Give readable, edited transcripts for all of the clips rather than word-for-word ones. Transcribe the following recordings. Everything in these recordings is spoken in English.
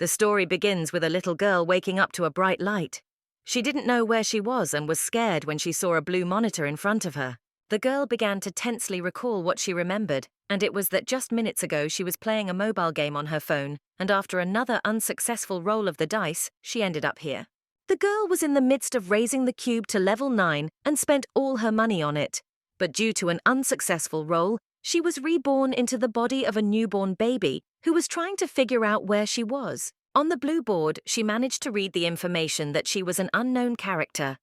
The story begins with a little girl waking up to a bright light. She didn't know where she was and was scared when she saw a blue monitor in front of her. The girl began to tensely recall what she remembered, and it was that just minutes ago she was playing a mobile game on her phone, and after another unsuccessful roll of the dice, she ended up here. The girl was in the midst of raising the cube to level 9 and spent all her money on it. But due to an unsuccessful roll, she was reborn into the body of a newborn baby who was trying to figure out where she was. On the blue board, she managed to read the information that she was an unknown character.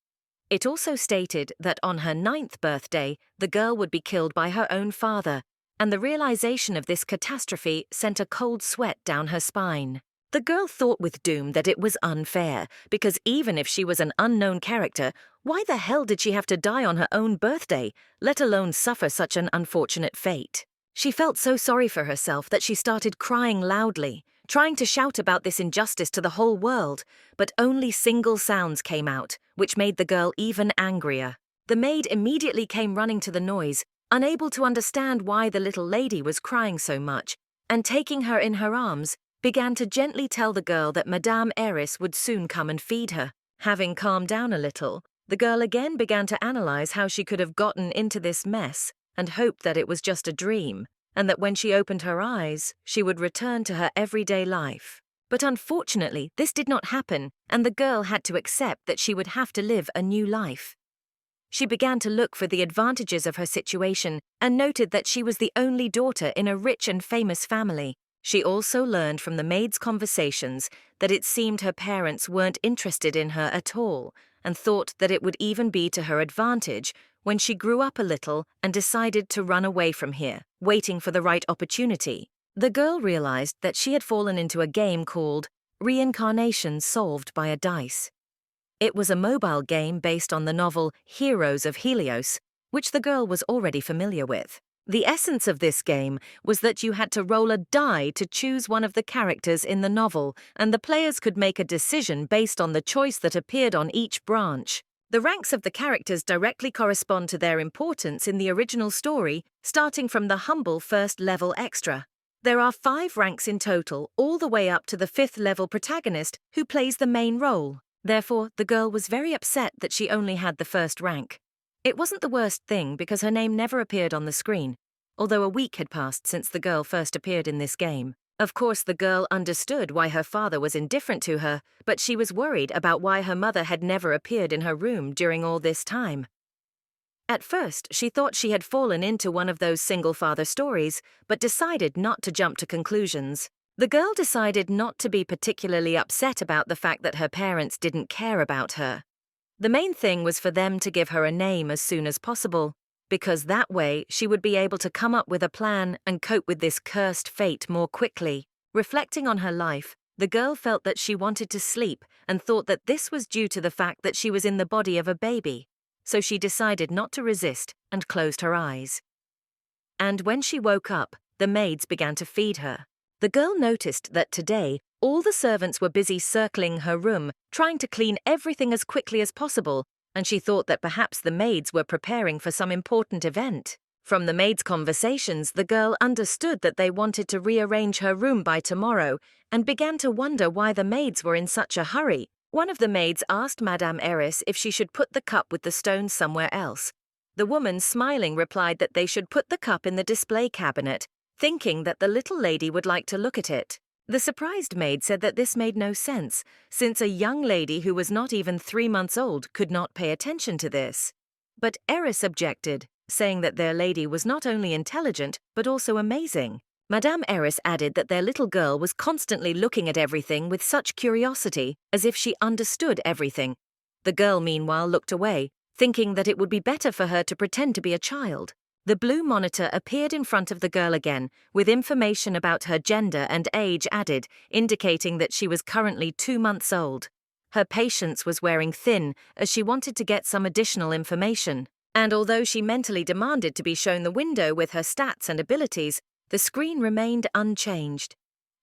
It also stated that on her 9th birthday, the girl would be killed by her own father, and the realization of this catastrophe sent a cold sweat down her spine. The girl thought with doom that it was unfair, because even if she was an unknown character, why the hell did she have to die on her own birthday, let alone suffer such an unfortunate fate? She felt so sorry for herself that she started crying loudly, trying to shout about this injustice to the whole world, but only single sounds came out, which made the girl even angrier. The maid immediately came running to the noise, unable to understand why the little lady was crying so much, and taking her in her arms, began to gently tell the girl that Madame Eris would soon come and feed her. Having calmed down a little, the girl again began to analyze how she could have gotten into this mess and hoped that it was just a dream, and that when she opened her eyes, she would return to her everyday life. But unfortunately, this did not happen, and the girl had to accept that she would have to live a new life. She began to look for the advantages of her situation and noted that she was the only daughter in a rich and famous family. She also learned from the maid's conversations that it seemed her parents weren't interested in her at all, and thought that it would even be to her advantage when she grew up a little and decided to run away from here, waiting for the right opportunity. The girl realized that she had fallen into a game called Reincarnation Solved by a Dice. It was a mobile game based on the novel Heroes of Helios, which the girl was already familiar with. The essence of this game was that you had to roll a die to choose one of the characters in the novel, and the players could make a decision based on the choice that appeared on each branch. The ranks of the characters directly correspond to their importance in the original story, starting from the humble first-level extra. There are 5 ranks in total, all the way up to the 5th-level protagonist who plays the main role. Therefore, the girl was very upset that she only had the first rank. It wasn't the worst thing because her name never appeared on the screen, although a week had passed since the girl first appeared in this game. Of course, the girl understood why her father was indifferent to her, but she was worried about why her mother had never appeared in her room during all this time. At first, she thought she had fallen into one of those single-father stories, but decided not to jump to conclusions. The girl decided not to be particularly upset about the fact that her parents didn't care about her. The main thing was for them to give her a name as soon as possible, because that way she would be able to come up with a plan and cope with this cursed fate more quickly. Reflecting on her life, the girl felt that she wanted to sleep and thought that this was due to the fact that she was in the body of a baby, so she decided not to resist and closed her eyes. And when she woke up, the maids began to feed her. The girl noticed that today, all the servants were busy circling her room, trying to clean everything as quickly as possible, and she thought that perhaps the maids were preparing for some important event. From the maids' conversations, the girl understood that they wanted to rearrange her room by tomorrow, and began to wonder why the maids were in such a hurry. One of the maids asked Madame Eris if she should put the cup with the stones somewhere else. The woman, smiling, replied that they should put the cup in the display cabinet, thinking that the little lady would like to look at it. The surprised maid said that this made no sense, since a young lady who was not even 3 months old could not pay attention to this. But Eris objected, saying that their lady was not only intelligent, but also amazing. Madame Eris added that their little girl was constantly looking at everything with such curiosity, as if she understood everything. The girl, meanwhile, looked away, thinking that it would be better for her to pretend to be a child. The blue monitor appeared in front of the girl again, with information about her gender and age added, indicating that she was currently 2 months old. Her patience was wearing thin, as she wanted to get some additional information. And although she mentally demanded to be shown the window with her stats and abilities, the screen remained unchanged.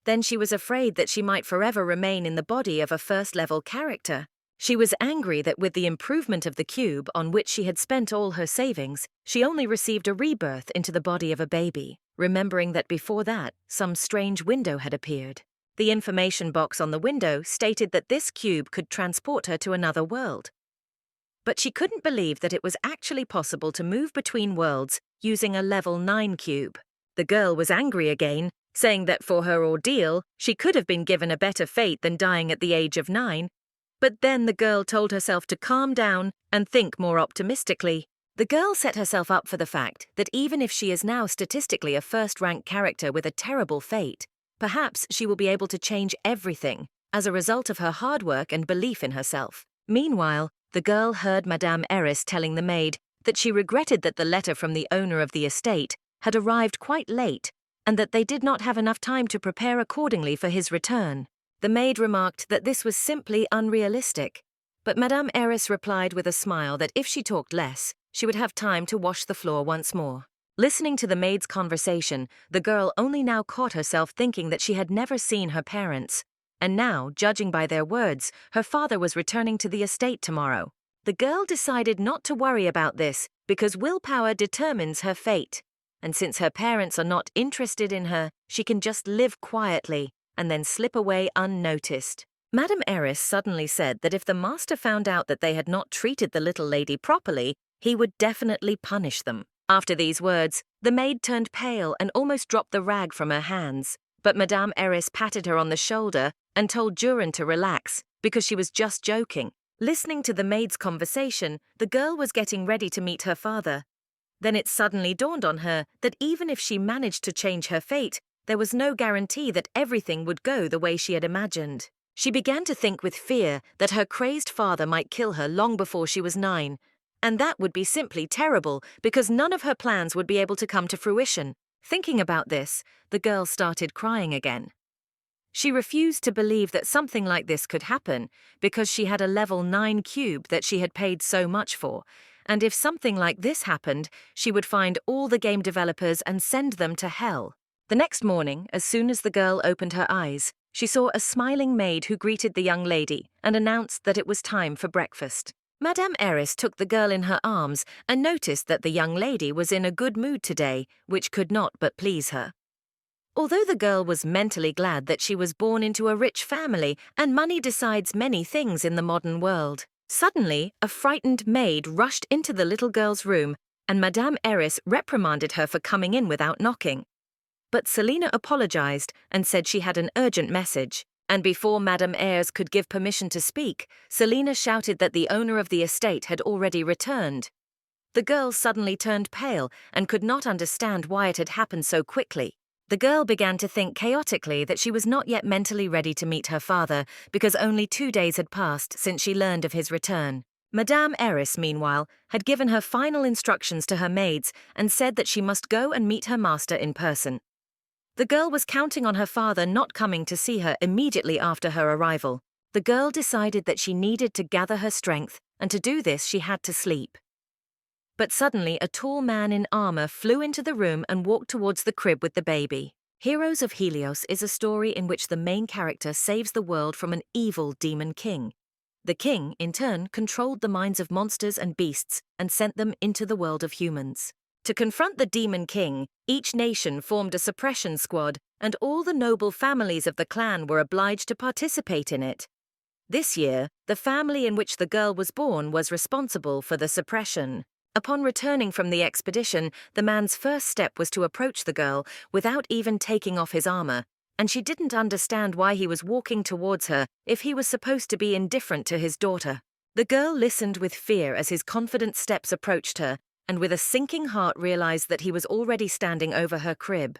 Then she was afraid that she might forever remain in the body of a first-level character. She was angry that with the improvement of the cube on which she had spent all her savings, she only received a rebirth into the body of a baby, remembering that before that, some strange window had appeared. The information box on the window stated that this cube could transport her to another world. But she couldn't believe that it was actually possible to move between worlds using a level 9 cube. The girl was angry again, saying that for her ordeal, she could have been given a better fate than dying at the age of 9. But then the girl told herself to calm down and think more optimistically. The girl set herself up for the fact that even if she is now statistically a first-rank character with a terrible fate, perhaps she will be able to change everything as a result of her hard work and belief in herself. Meanwhile, the girl heard Madame Eris telling the maid that she regretted that the letter from the owner of the estate had arrived quite late and that they did not have enough time to prepare accordingly for his return. The maid remarked that this was simply unrealistic, but Madame Eris replied with a smile that if she talked less, she would have time to wash the floor once more. Listening to the maid's conversation, the girl only now caught herself thinking that she had never seen her parents, and now, judging by their words, her father was returning to the estate tomorrow. The girl decided not to worry about this because willpower determines her fate, and since her parents are not interested in her, she can just live quietly and then slip away unnoticed. Madame Eris suddenly said that if the master found out that they had not treated the little lady properly, he would definitely punish them. After these words, the maid turned pale and almost dropped the rag from her hands, but Madame Eris patted her on the shoulder and told Duran to relax because she was just joking. Listening to the maid's conversation, the girl was getting ready to meet her father. Then it suddenly dawned on her that even if she managed to change her fate, there was no guarantee that everything would go the way she had imagined. She began to think with fear that her crazed father might kill her long before she was 9, and that would be simply terrible because none of her plans would be able to come to fruition. Thinking about this, the girl started crying again. She refused to believe that something like this could happen because she had a level 9 cube that she had paid so much for, and if something like this happened, she would find all the game developers and send them to hell. The next morning, as soon as the girl opened her eyes, she saw a smiling maid who greeted the young lady and announced that it was time for breakfast. Madame Eris took the girl in her arms and noticed that the young lady was in a good mood today, which could not but please her. Although the girl was mentally glad that she was born into a rich family and money decides many things in the modern world, suddenly a frightened maid rushed into the little girl's room and Madame Eris reprimanded her for coming in without knocking. But Selina apologized and said she had an urgent message. And before Madame Eris could give permission to speak, Selina shouted that the owner of the estate had already returned. The girl suddenly turned pale and could not understand why it had happened so quickly. The girl began to think chaotically that she was not yet mentally ready to meet her father because only 2 days had passed since she learned of his return. Madame Eris, meanwhile, had given her final instructions to her maids and said that she must go and meet her master in person. The girl was counting on her father not coming to see her immediately after her arrival. The girl decided that she needed to gather her strength, and to do this she had to sleep. But suddenly a tall man in armor flew into the room and walked towards the crib with the baby. Heroes of Helios is a story in which the main character saves the world from an evil demon king. The king, in turn, controlled the minds of monsters and beasts and sent them into the world of humans. To confront the demon king, each nation formed a suppression squad, and all the noble families of the clan were obliged to participate in it. This year, the family in which the girl was born was responsible for the suppression. Upon returning from the expedition, the man's first step was to approach the girl without even taking off his armor, and she didn't understand why he was walking towards her if he was supposed to be indifferent to his daughter. The girl listened with fear as his confident steps approached her, and with a sinking heart realized that he was already standing over her crib.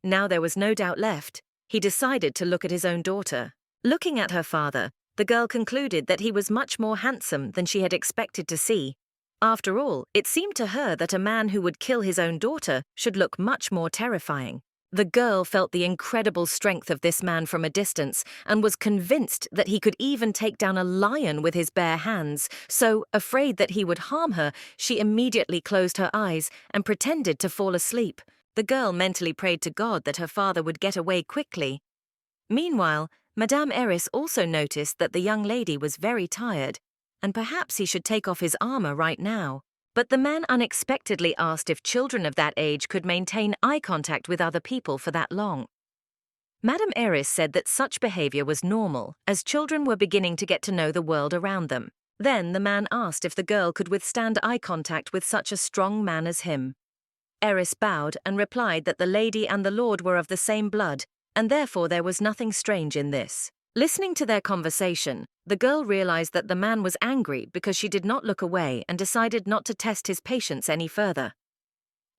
Now there was no doubt left. He decided to look at his own daughter. Looking at her father, the girl concluded that he was much more handsome than she had expected to see. After all, it seemed to her that a man who would kill his own daughter should look much more terrifying. The girl felt the incredible strength of this man from a distance and was convinced that he could even take down a lion with his bare hands, so, afraid that he would harm her, she immediately closed her eyes and pretended to fall asleep. The girl mentally prayed to God that her father would get away quickly. Meanwhile, Madame Eris also noticed that the young lady was very tired, and perhaps he should take off his armor right now. But the man unexpectedly asked if children of that age could maintain eye contact with other people for that long. Madame Eris said that such behavior was normal, as children were beginning to get to know the world around them. Then the man asked if the girl could withstand eye contact with such a strong man as him. Eris bowed and replied that the lady and the lord were of the same blood, and therefore there was nothing strange in this. Listening to their conversation, the girl realized that the man was angry because she did not look away and decided not to test his patience any further.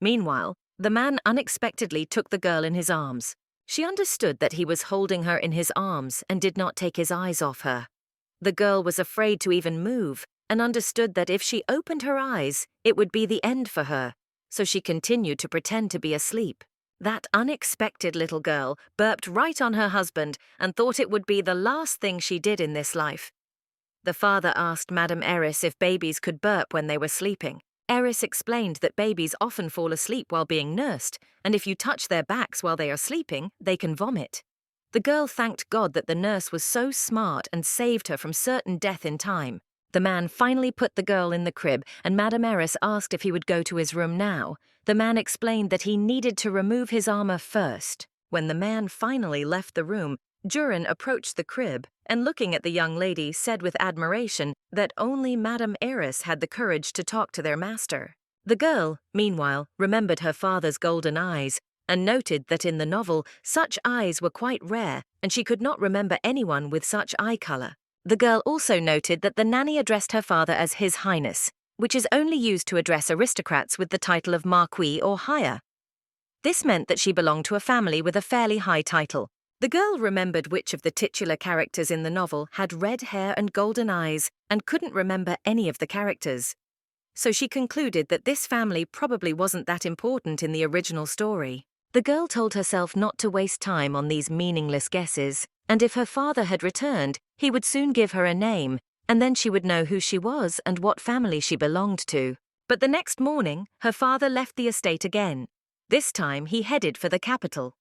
Meanwhile, the man unexpectedly took the girl in his arms. She understood that he was holding her in his arms and did not take his eyes off her. The girl was afraid to even move and understood that if she opened her eyes, it would be the end for her, so she continued to pretend to be asleep. That unexpected little girl burped right on her husband and thought it would be the last thing she did in this life. The father asked Madame Eris if babies could burp when they were sleeping. Eris explained that babies often fall asleep while being nursed, and if you touch their backs while they are sleeping, they can vomit. The girl thanked God that the nurse was so smart and saved her from certain death in time. The man finally put the girl in the crib, and Madame Eris asked if he would go to his room now. The man explained that he needed to remove his armor first. When the man finally left the room, Jurin approached the crib and, looking at the young lady, said with admiration that only Madame Eris had the courage to talk to their master. The girl, meanwhile, remembered her father's golden eyes and noted that in the novel such eyes were quite rare and she could not remember anyone with such eye color. The girl also noted that the nanny addressed her father as His Highness, which is only used to address aristocrats with the title of Marquis or higher. This meant that she belonged to a family with a fairly high title. The girl remembered which of the titular characters in the novel had red hair and golden eyes and couldn't remember any of the characters. So she concluded that this family probably wasn't that important in the original story. The girl told herself not to waste time on these meaningless guesses, and if her father had returned, he would soon give her a name, and then she would know who she was and what family she belonged to. But the next morning, her father left the estate again. This time he headed for the capital.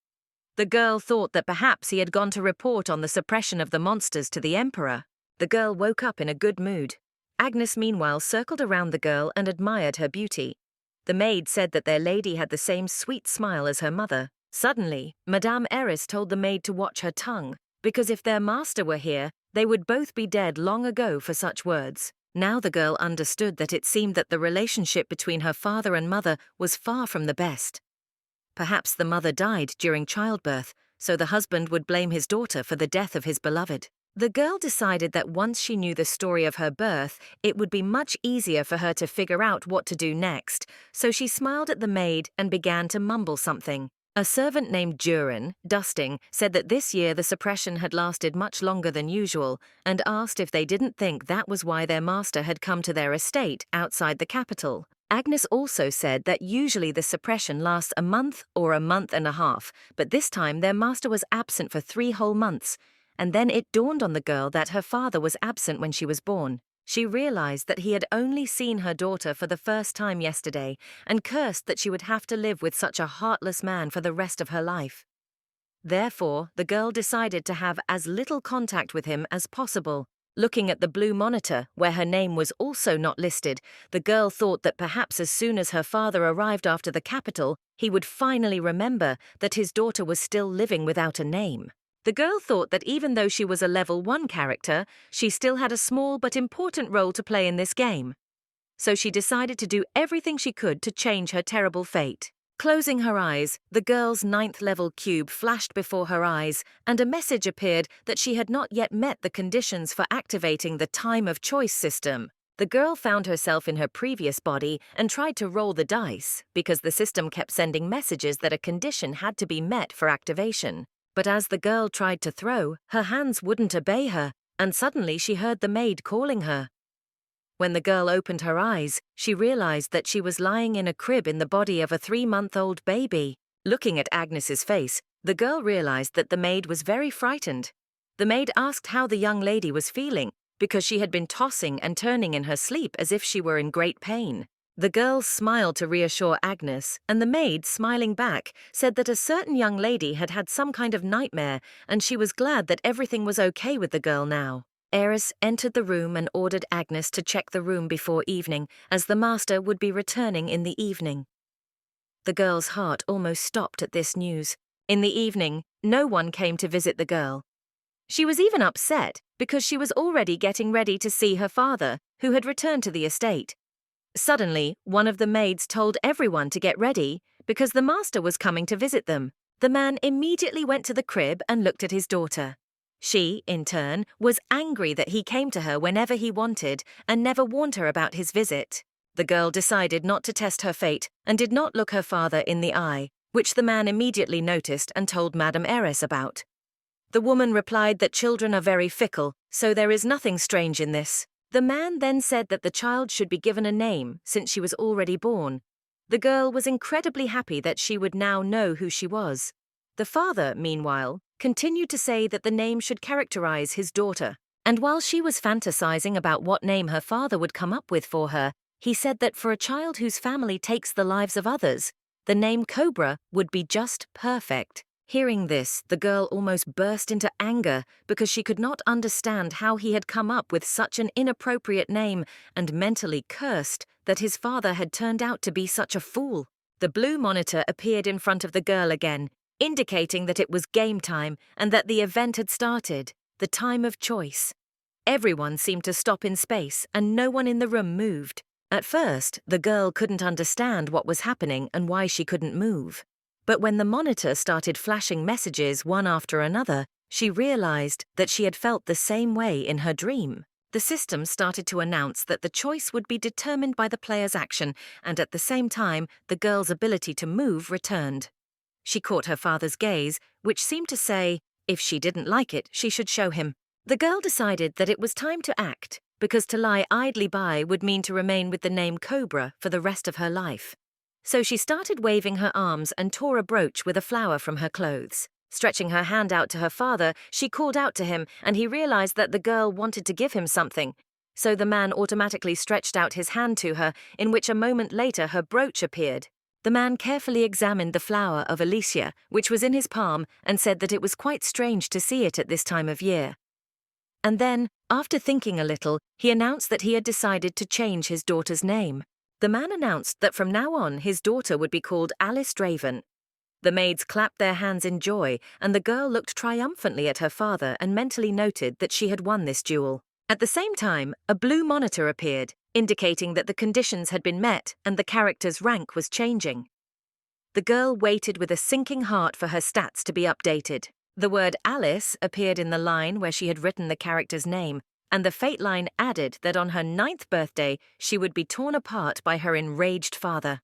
The girl thought that perhaps he had gone to report on the suppression of the monsters to the emperor. The girl woke up in a good mood. Agnes meanwhile circled around the girl and admired her beauty. The maid said that their lady had the same sweet smile as her mother. Suddenly, Madame Eris told the maid to watch her tongue, because if their master were here, they would both be dead long ago for such words. Now the girl understood that it seemed that the relationship between her father and mother was far from the best. Perhaps the mother died during childbirth, so the husband would blame his daughter for the death of his beloved. The girl decided that once she knew the story of her birth, it would be much easier for her to figure out what to do next, so she smiled at the maid and began to mumble something. A servant named Jurin, dusting, said that this year the suppression had lasted much longer than usual, and asked if they didn't think that was why their master had come to their estate outside the capital. Agnes also said that usually the suppression lasts a month or a month and a half, but this time their master was absent for 3 whole months, and then it dawned on the girl that her father was absent when she was born. She realized that he had only seen her daughter for the first time yesterday and cursed that she would have to live with such a heartless man for the rest of her life. Therefore, the girl decided to have as little contact with him as possible. Looking at the blue monitor, where her name was also not listed, the girl thought that perhaps as soon as her father arrived after the capital, he would finally remember that his daughter was still living without a name. The girl thought that even though she was a level 1 character, she still had a small but important role to play in this game. So she decided to do everything she could to change her terrible fate. Closing her eyes, the girl's 9th level cube flashed before her eyes, and a message appeared that she had not yet met the conditions for activating the time of choice system. The girl found herself in her previous body and tried to roll the dice, because the system kept sending messages that a condition had to be met for activation. But as the girl tried to throw, her hands wouldn't obey her, and suddenly she heard the maid calling her. When the girl opened her eyes, she realized that she was lying in a crib in the body of a 3-month-old baby. Looking at Agnes's face, the girl realized that the maid was very frightened. The maid asked how the young lady was feeling, because she had been tossing and turning in her sleep as if she were in great pain. The girl smiled to reassure Agnes, and the maid, smiling back, said that a certain young lady had had some kind of nightmare, and she was glad that everything was okay with the girl now. Eris entered the room and ordered Agnes to check the room before evening, as the master would be returning in the evening. The girl's heart almost stopped at this news. In the evening, no one came to visit the girl. She was even upset because she was already getting ready to see her father, who had returned to the estate. Suddenly, one of the maids told everyone to get ready because the master was coming to visit them. The man immediately went to the crib and looked at his daughter. She, in turn, was angry that he came to her whenever he wanted and never warned her about his visit. The girl decided not to test her fate and did not look her father in the eye, which the man immediately noticed and told Madame Heiress about. The woman replied that children are very fickle, so there is nothing strange in this. The man then said that the child should be given a name since she was already born. The girl was incredibly happy that she would now know who she was. The father, meanwhile, continued to say that the name should characterize his daughter. And while she was fantasizing about what name her father would come up with for her, he said that for a child whose family takes the lives of others, the name Cobra would be just perfect. Hearing this, the girl almost burst into anger because she could not understand how he had come up with such an inappropriate name and mentally cursed that his father had turned out to be such a fool. The blue monitor appeared in front of the girl again, indicating that it was game time and that the event had started, the time of choice. Everyone seemed to stop in space and no one in the room moved. At first, the girl couldn't understand what was happening and why she couldn't move. But when the monitor started flashing messages one after another, she realized that she had felt the same way in her dream. The system started to announce that the choice would be determined by the player's action, and at the same time, the girl's ability to move returned. She caught her father's gaze, which seemed to say, if she didn't like it, she should show him. The girl decided that it was time to act, because to lie idly by would mean to remain with the name Cobra for the rest of her life. So she started waving her arms and tore a brooch with a flower from her clothes. Stretching her hand out to her father, she called out to him, and he realized that the girl wanted to give him something. So the man automatically stretched out his hand to her, in which a moment later her brooch appeared. The man carefully examined the flower of Alicia, which was in his palm, and said that it was quite strange to see it at this time of year. And then, after thinking a little, he announced that he had decided to change his daughter's name. The man announced that from now on his daughter would be called Alice Draven. The maids clapped their hands in joy, and the girl looked triumphantly at her father and mentally noted that she had won this duel. At the same time, a blue monitor appeared, indicating that the conditions had been met and the character's rank was changing. The girl waited with a sinking heart for her stats to be updated. The word Alice appeared in the line where she had written the character's name, and the fate line added that on her 9th birthday she would be torn apart by her enraged father.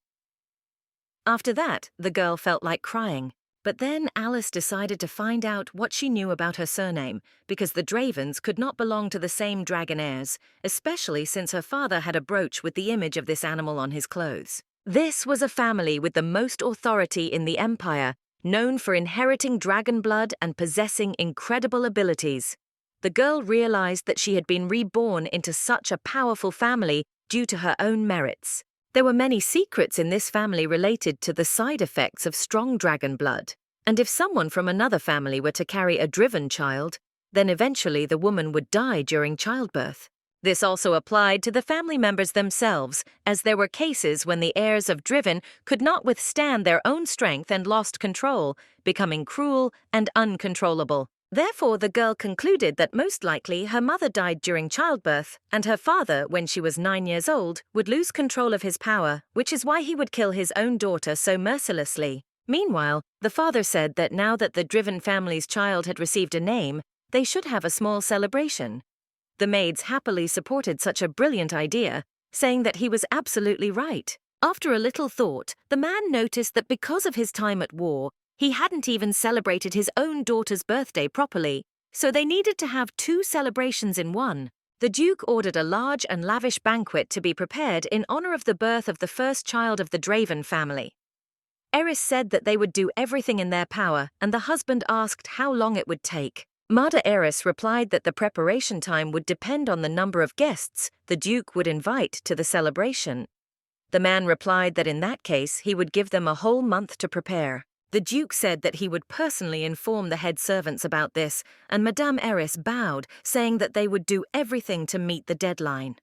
After that, the girl felt like crying. But then Alice decided to find out what she knew about her surname, because the Dravens could not belong to the same Dragonaires, especially since her father had a brooch with the image of this animal on his clothes. This was a family with the most authority in the Empire, known for inheriting dragon blood and possessing incredible abilities. The girl realized that she had been reborn into such a powerful family due to her own merits. There were many secrets in this family related to the side effects of strong dragon blood, and if someone from another family were to carry a driven child, then eventually the woman would die during childbirth. This also applied to the family members themselves, as there were cases when the heirs of driven could not withstand their own strength and lost control, becoming cruel and uncontrollable. Therefore, the girl concluded that most likely her mother died during childbirth, and her father, when she was 9 years old, would lose control of his power, which is why he would kill his own daughter so mercilessly. Meanwhile, the father said that now that the driven family's child had received a name, they should have a small celebration. The maids happily supported such a brilliant idea, saying that he was absolutely right. After a little thought, the man noticed that because of his time at war, he hadn't even celebrated his own daughter's birthday properly, so they needed to have 2 celebrations in one. The Duke ordered a large and lavish banquet to be prepared in honor of the birth of the first child of the Draven family. Eris said that they would do everything in their power, and the husband asked how long it would take. Mother Eris replied that the preparation time would depend on the number of guests the Duke would invite to the celebration. The man replied that in that case he would give them a whole month to prepare. The Duke said that he would personally inform the head servants about this, and Madame Eris bowed, saying that they would do everything to meet the deadline.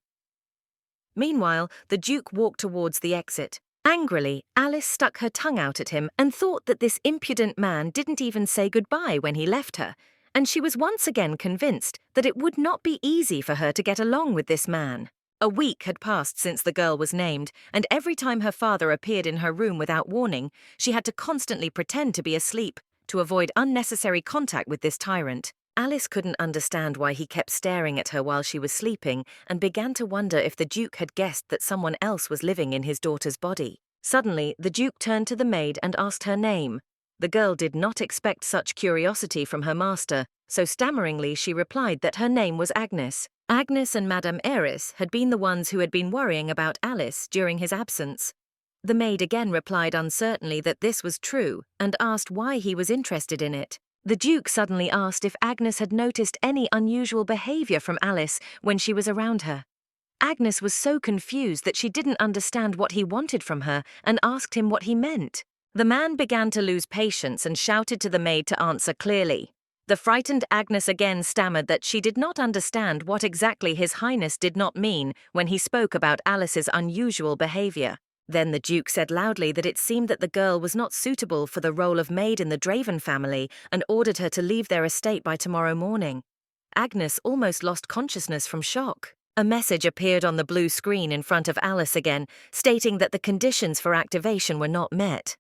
Meanwhile, the Duke walked towards the exit. Angrily, Alice stuck her tongue out at him and thought that this impudent man didn't even say goodbye when he left her, and she was once again convinced that it would not be easy for her to get along with this man. A week had passed since the girl was named, and every time her father appeared in her room without warning, she had to constantly pretend to be asleep to avoid unnecessary contact with this tyrant. Alice couldn't understand why he kept staring at her while she was sleeping and began to wonder if the Duke had guessed that someone else was living in his daughter's body. Suddenly, the Duke turned to the maid and asked her name. The girl did not expect such curiosity from her master, so stammeringly she replied that her name was Agnes. Agnes and Madame Eris had been the ones who had been worrying about Alice during his absence. The maid again replied uncertainly that this was true and asked why he was interested in it. The Duke suddenly asked if Agnes had noticed any unusual behavior from Alice when she was around her. Agnes was so confused that she didn't understand what he wanted from her and asked him what he meant. The man began to lose patience and shouted to the maid to answer clearly. The frightened Agnes again stammered that she did not understand what exactly His Highness did not mean when he spoke about Alice's unusual behavior. Then the Duke said loudly that it seemed that the girl was not suitable for the role of maid in the Draven family and ordered her to leave their estate by tomorrow morning. Agnes almost lost consciousness from shock. A message appeared on the blue screen in front of Alice again, stating that the conditions for activation were not met.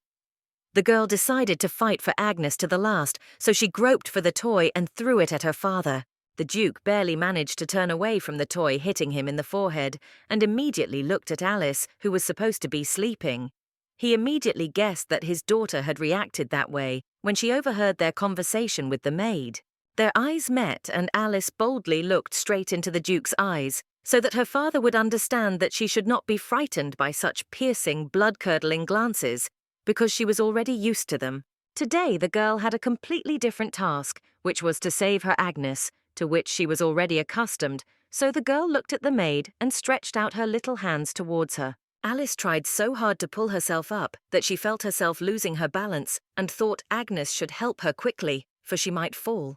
The girl decided to fight for Agnes to the last, so she groped for the toy and threw it at her father. The Duke barely managed to turn away from the toy hitting him in the forehead, and immediately looked at Alice, who was supposed to be sleeping. He immediately guessed that his daughter had reacted that way when she overheard their conversation with the maid. Their eyes met, and Alice boldly looked straight into the Duke's eyes, so that her father would understand that she should not be frightened by such piercing, blood-curdling glances, because she was already used to them. Today the girl had a completely different task, which was to save her Agnes, to which she was already accustomed, so the girl looked at the maid and stretched out her little hands towards her. Alice tried so hard to pull herself up that she felt herself losing her balance and thought Agnes should help her quickly, for she might fall.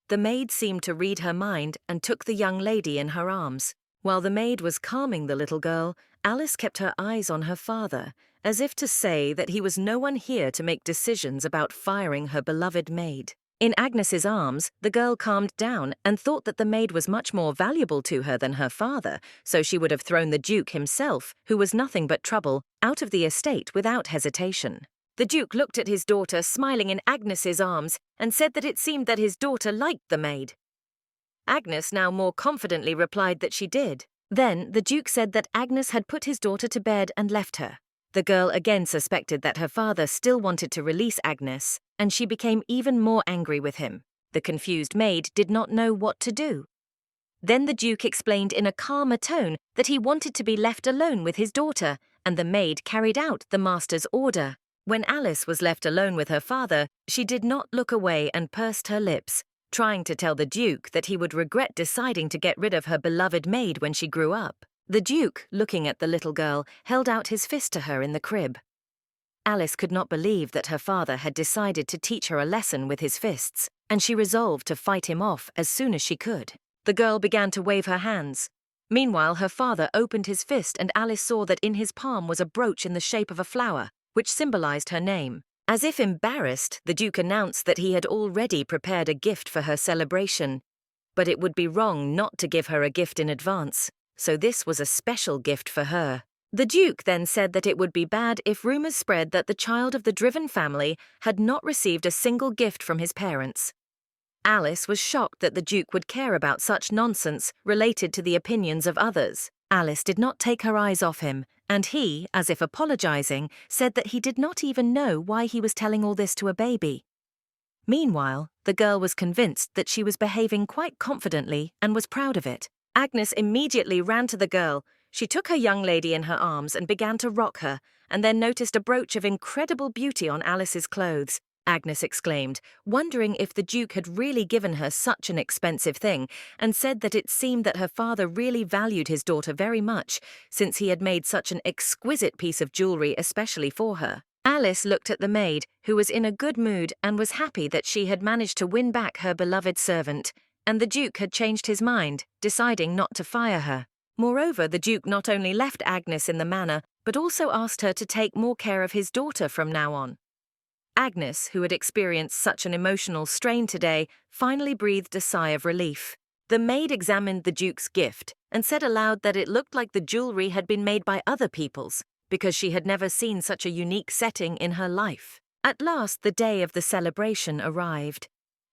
The maid seemed to read her mind and took the young lady in her arms. While the maid was calming the little girl, Alice kept her eyes on her father, as if to say that he was no one here to make decisions about firing her beloved maid. In Agnes's arms, the girl calmed down and thought that the maid was much more valuable to her than her father, so she would have thrown the Duke himself, who was nothing but trouble, out of the estate without hesitation. The Duke looked at his daughter smiling in Agnes's arms and said that it seemed that his daughter liked the maid. Agnes now more confidently replied that she did. Then the Duke said that Agnes had put his daughter to bed and left her. The girl again suspected that her father still wanted to release Agnes, and she became even more angry with him. The confused maid did not know what to do. Then the Duke explained in a calmer tone that he wanted to be left alone with his daughter, and the maid carried out the master's order. When Alice was left alone with her father, she did not look away and pursed her lips, trying to tell the Duke that he would regret deciding to get rid of her beloved maid when she grew up. The Duke, looking at the little girl, held out his fist to her in the crib. Alice could not believe that her father had decided to teach her a lesson with his fists, and she resolved to fight him off as soon as she could. The girl began to wave her hands. Meanwhile, her father opened his fist and Alice saw that in his palm was a brooch in the shape of a flower, which symbolized her name. As if embarrassed, the Duke announced that he had already prepared a gift for her celebration. But it would be wrong not to give her a gift in advance, so this was a special gift for her. The Duke then said that it would be bad if rumors spread that the child of the Driven family had not received a single gift from his parents. Alice was shocked that the Duke would care about such nonsense related to the opinions of others. Alice did not take her eyes off him, and he, as if apologizing, said that he did not even know why he was telling all this to a baby. Meanwhile, the girl was convinced that she was behaving quite confidently and was proud of it. Agnes immediately ran to the girl. She took her young lady in her arms and began to rock her, and then noticed a brooch of incredible beauty on Alice's clothes. Agnes exclaimed, wondering if the Duke had really given her such an expensive thing, and said that it seemed that her father really valued his daughter very much, since he had made such an exquisite piece of jewelry especially for her. Alice looked at the maid, who was in a good mood and was happy that she had managed to win back her beloved servant, and the Duke had changed his mind, deciding not to fire her. Moreover, the Duke not only left Agnes in the manor, but also asked her to take more care of his daughter from now on. Agnes, who had experienced such an emotional strain today, finally breathed a sigh of relief. The maid examined the Duke's gift and said aloud that it looked like the jewelry had been made by other people's, because she had never seen such a unique setting in her life. At last, the day of the celebration arrived.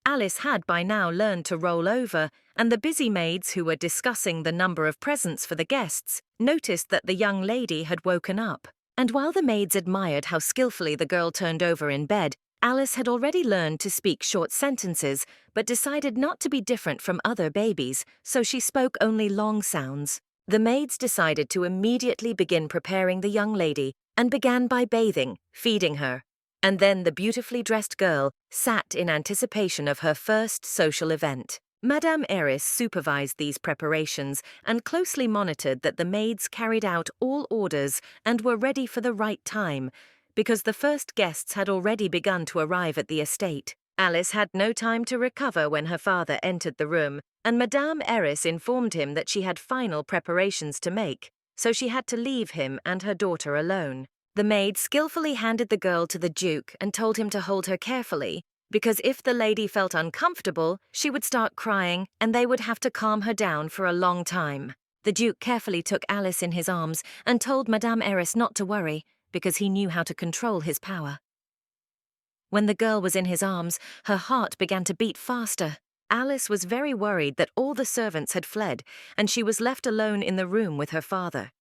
Alice had by now learned to roll over, and the busy maids who were discussing the number of presents for the guests noticed that the young lady had woken up. And while the maids admired how skillfully the girl turned over in bed, Alice had already learned to speak short sentences, but decided not to be different from other babies, so she spoke only long sounds. The maids decided to immediately begin preparing the young lady and began by bathing, feeding her. And then the beautifully dressed girl sat in anticipation of her first social event. Madame Eris supervised these preparations and closely monitored that the maids carried out all orders and were ready for the right time, because the first guests had already begun to arrive at the estate. Alice had no time to recover when her father entered the room, and Madame Eris informed him that she had final preparations to make, so she had to leave him and her daughter alone. The maid skillfully handed the girl to the Duke and told him to hold her carefully, because if the lady felt uncomfortable, she would start crying and they would have to calm her down for a long time. The Duke carefully took Alice in his arms and told Madame Eris not to worry, because he knew how to control his power. When the girl was in his arms, her heart began to beat faster. Alice was very worried that all the servants had fled, and she was left alone in the room with her father.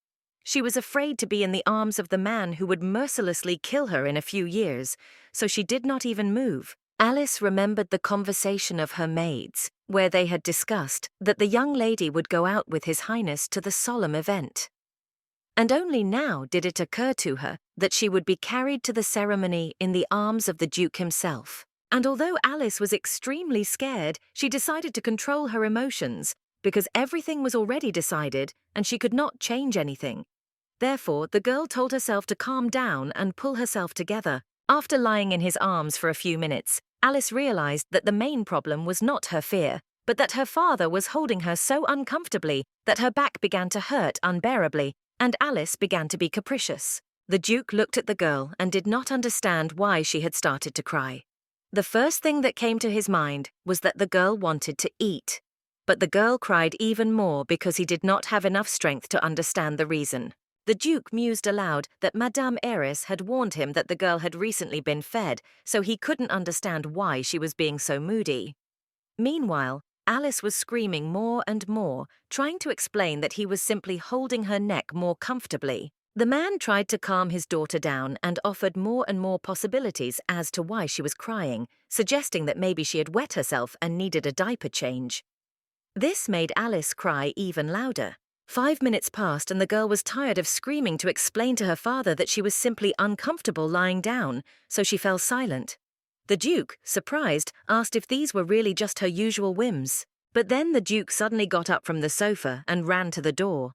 She was afraid to be in the arms of the man who would mercilessly kill her in a few years, so she did not even move. Alice remembered the conversation of her maids, where they had discussed that the young lady would go out with His Highness to the solemn event. And only now did it occur to her that she would be carried to the ceremony in the arms of the Duke himself. And although Alice was extremely scared, she decided to control her emotions, because everything was already decided and she could not change anything. Therefore, the girl told herself to calm down and pull herself together. After lying in his arms for a few minutes, Alice realized that the main problem was not her fear, but that her father was holding her so uncomfortably that her back began to hurt unbearably, and Alice began to be capricious. The Duke looked at the girl and did not understand why she had started to cry. The first thing that came to his mind was that the girl wanted to eat. But the girl cried even more because he did not have enough strength to understand the reason. The Duke mused aloud that Madame Eris had warned him that the girl had recently been fed, so he couldn't understand why she was being so moody. Meanwhile, Alice was screaming more and more, trying to explain that he was simply holding her neck more comfortably. The man tried to calm his daughter down and offered more and more possibilities as to why she was crying, suggesting that maybe she had wet herself and needed a diaper change. This made Alice cry even louder. 5 minutes passed and the girl was tired of screaming to explain to her father that she was simply uncomfortable lying down, so she fell silent. The Duke, surprised, asked if these were really just her usual whims. But then the Duke suddenly got up from the sofa and ran to the door.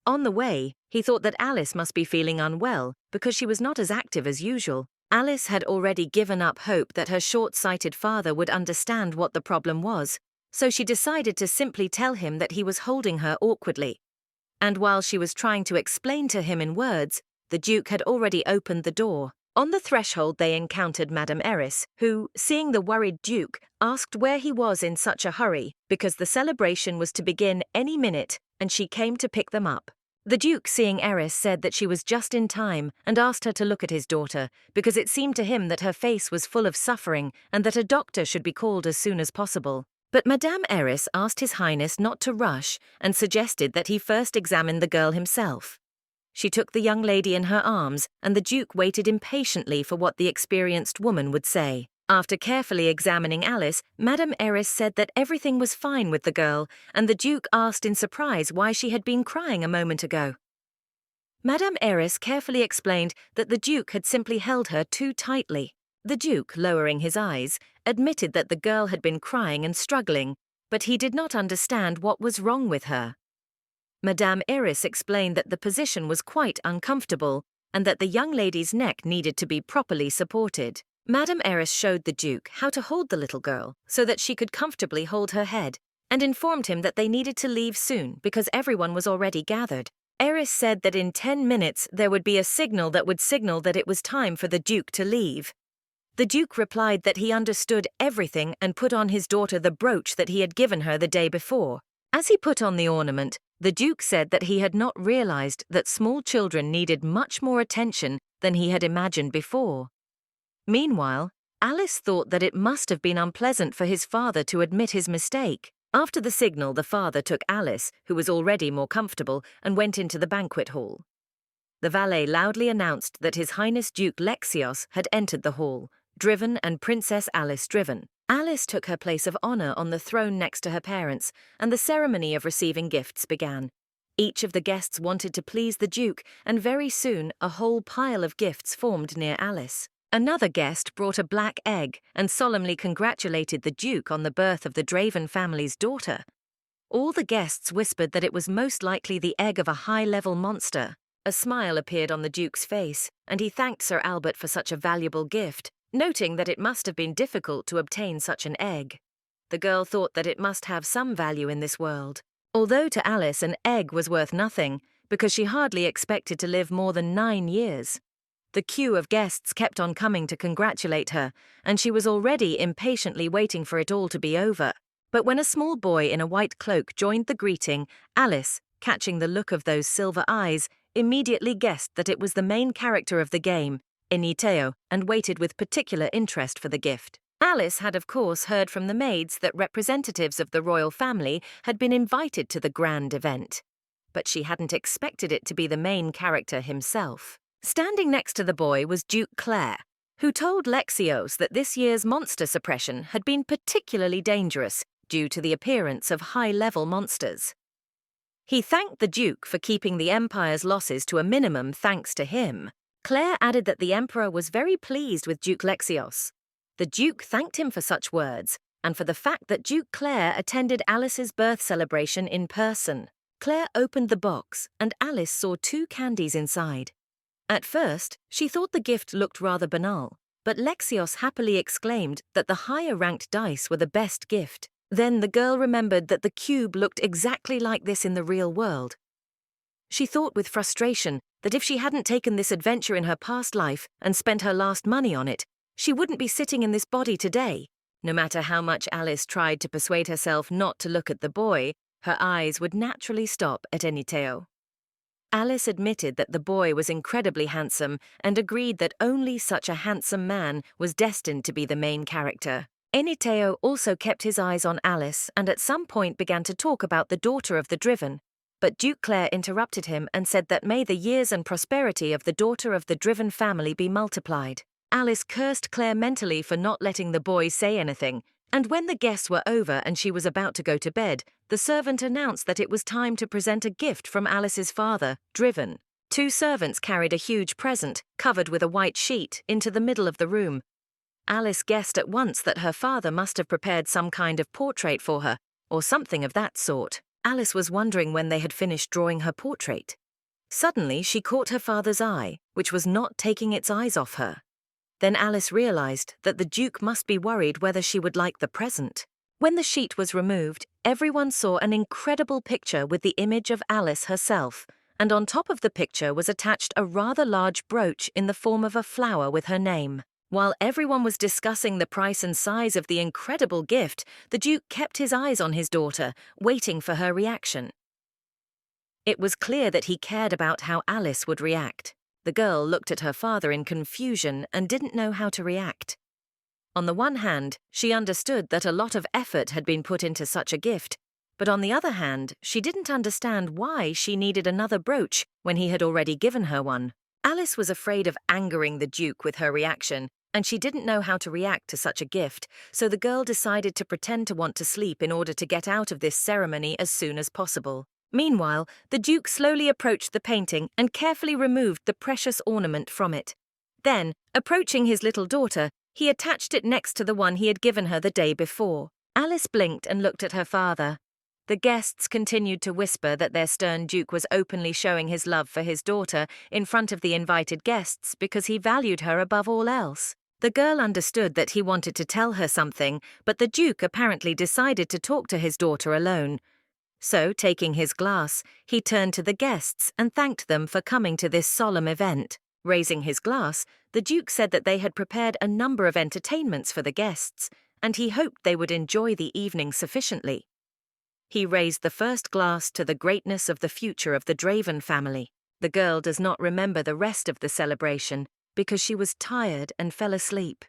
On the way, he thought that Alice must be feeling unwell because she was not as active as usual. Alice had already given up hope that her short-sighted father would understand what the problem was, so she decided to simply tell him that he was holding her awkwardly. And while she was trying to explain to him in words, the Duke had already opened the door. On the threshold they encountered Madame Eris, who, seeing the worried Duke, asked where he was in such a hurry, because the celebration was to begin any minute, and she came to pick them up. The Duke, seeing Eris, said that she was just in time and asked her to look at his daughter, because it seemed to him that her face was full of suffering and that a doctor should be called as soon as possible. But Madame Eris asked His Highness not to rush and suggested that he first examine the girl himself. She took the young lady in her arms, and the Duke waited impatiently for what the experienced woman would say. After carefully examining Alice, Madame Eris said that everything was fine with the girl, and the Duke asked in surprise why she had been crying a moment ago. Madame Eris carefully explained that the Duke had simply held her too tightly. The Duke, lowering his eyes, admitted that the girl had been crying and struggling, but he did not understand what was wrong with her. Madame Eris explained that the position was quite uncomfortable and that the young lady's neck needed to be properly supported. Madame Eris showed the Duke how to hold the little girl so that she could comfortably hold her head, and informed him that they needed to leave soon because everyone was already gathered. Eris said that in 10 minutes there would be a signal that would signal that it was time for the Duke to leave. The Duke replied that he understood everything and put on his daughter the brooch that he had given her the day before. As he put on the ornament, the Duke said that he had not realized that small children needed much more attention than he had imagined before. Meanwhile, Alice thought that it must have been unpleasant for his father to admit his mistake. After the signal, the father took Alice, who was already more comfortable, and went into the banquet hall. The valet loudly announced that His Highness Duke Lexios had entered the hall, driven and Princess Alice driven. Alice took her place of honor on the throne next to her parents, and the ceremony of receiving gifts began. Each of the guests wanted to please the Duke, and very soon a whole pile of gifts formed near Alice. Another guest brought a black egg and solemnly congratulated the Duke on the birth of the Draven family's daughter. All the guests whispered that it was most likely the egg of a high-level monster. A smile appeared on the Duke's face, and he thanked Sir Albert for such a valuable gift, noting that it must have been difficult to obtain such an egg. The girl thought that it must have some value in this world. Although to Alice an egg was worth nothing, because she hardly expected to live more than 9 years. The queue of guests kept on coming to congratulate her, and she was already impatiently waiting for it all to be over. But when a small boy in a white cloak joined the greeting, Alice, catching the look of those silver eyes, immediately guessed that it was the main character of the game, Eniteo, and waited with particular interest for the gift. Alice had of course heard from the maids that representatives of the royal family had been invited to the grand event. But she hadn't expected it to be the main character himself. Standing next to the boy was Duke Claire, who told Lexios that this year's monster suppression had been particularly dangerous due to the appearance of high-level monsters. He thanked the Duke for keeping the Empire's losses to a minimum thanks to him. Claire added that the Emperor was very pleased with Duke Lexios. The Duke thanked him for such words, and for the fact that Duke Claire attended Alice's birth celebration in person. Claire opened the box, and Alice saw 2 candies inside. At first, she thought the gift looked rather banal, but Lexios happily exclaimed that the higher-ranked dice were the best gift. Then the girl remembered that the cube looked exactly like this in the real world. She thought with frustration that if she hadn't taken this adventure in her past life and spent her last money on it, she wouldn't be sitting in this body today. No matter how much Alice tried to persuade herself not to look at the boy, her eyes would naturally stop at Eniteo. Alice admitted that the boy was incredibly handsome and agreed that only such a handsome man was destined to be the main character. Eniteo also kept his eyes on Alice and at some point began to talk about the daughter of the Driven. But Duke Claire interrupted him and said that may the years and prosperity of the daughter of the Driven family be multiplied. Alice cursed Claire mentally for not letting the boy say anything, and when the guests were over and she was about to go to bed, the servant announced that it was time to present a gift from Alice's father, Driven. 2 servants carried a huge present, covered with a white sheet, into the middle of the room. Alice guessed at once that her father must have prepared some kind of portrait for her, or something of that sort. Alice was wondering when they had finished drawing her portrait. Suddenly, she caught her father's eye, which was not taking its eyes off her. Then Alice realized that the Duke must be worried whether she would like the present. When the sheet was removed, everyone saw an incredible picture with the image of Alice herself, and on top of the picture was attached a rather large brooch in the form of a flower with her name. While everyone was discussing the price and size of the incredible gift, the Duke kept his eyes on his daughter, waiting for her reaction. It was clear that he cared about how Alice would react. The girl looked at her father in confusion and didn't know how to react. On the one hand, she understood that a lot of effort had been put into such a gift, but on the other hand, she didn't understand why she needed another brooch when he had already given her one. Alice was afraid of angering the Duke with her reaction, and she didn't know how to react to such a gift, so the girl decided to pretend to want to sleep in order to get out of this ceremony as soon as possible. Meanwhile, the Duke slowly approached the painting and carefully removed the precious ornament from it. Then, approaching his little daughter, he attached it next to the one he had given her the day before. Alice blinked and looked at her father. The guests continued to whisper that their stern Duke was openly showing his love for his daughter in front of the invited guests because he valued her above all else. The girl understood that he wanted to tell her something, but the Duke apparently decided to talk to his daughter alone. So, taking his glass, he turned to the guests and thanked them for coming to this solemn event. Raising his glass, the Duke said that they had prepared a number of entertainments for the guests, and he hoped they would enjoy the evening sufficiently. He raised the first glass to the greatness of the future of the Draven family. The girl does not remember the rest of the celebration because she was tired and fell asleep.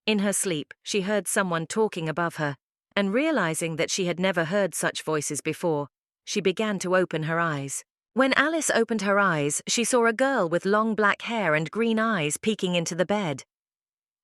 In her sleep, she heard someone talking above her, and realizing that she had never heard such voices before, she began to open her eyes. When Alice opened her eyes, she saw a girl with long black hair and green eyes peeking into the bed.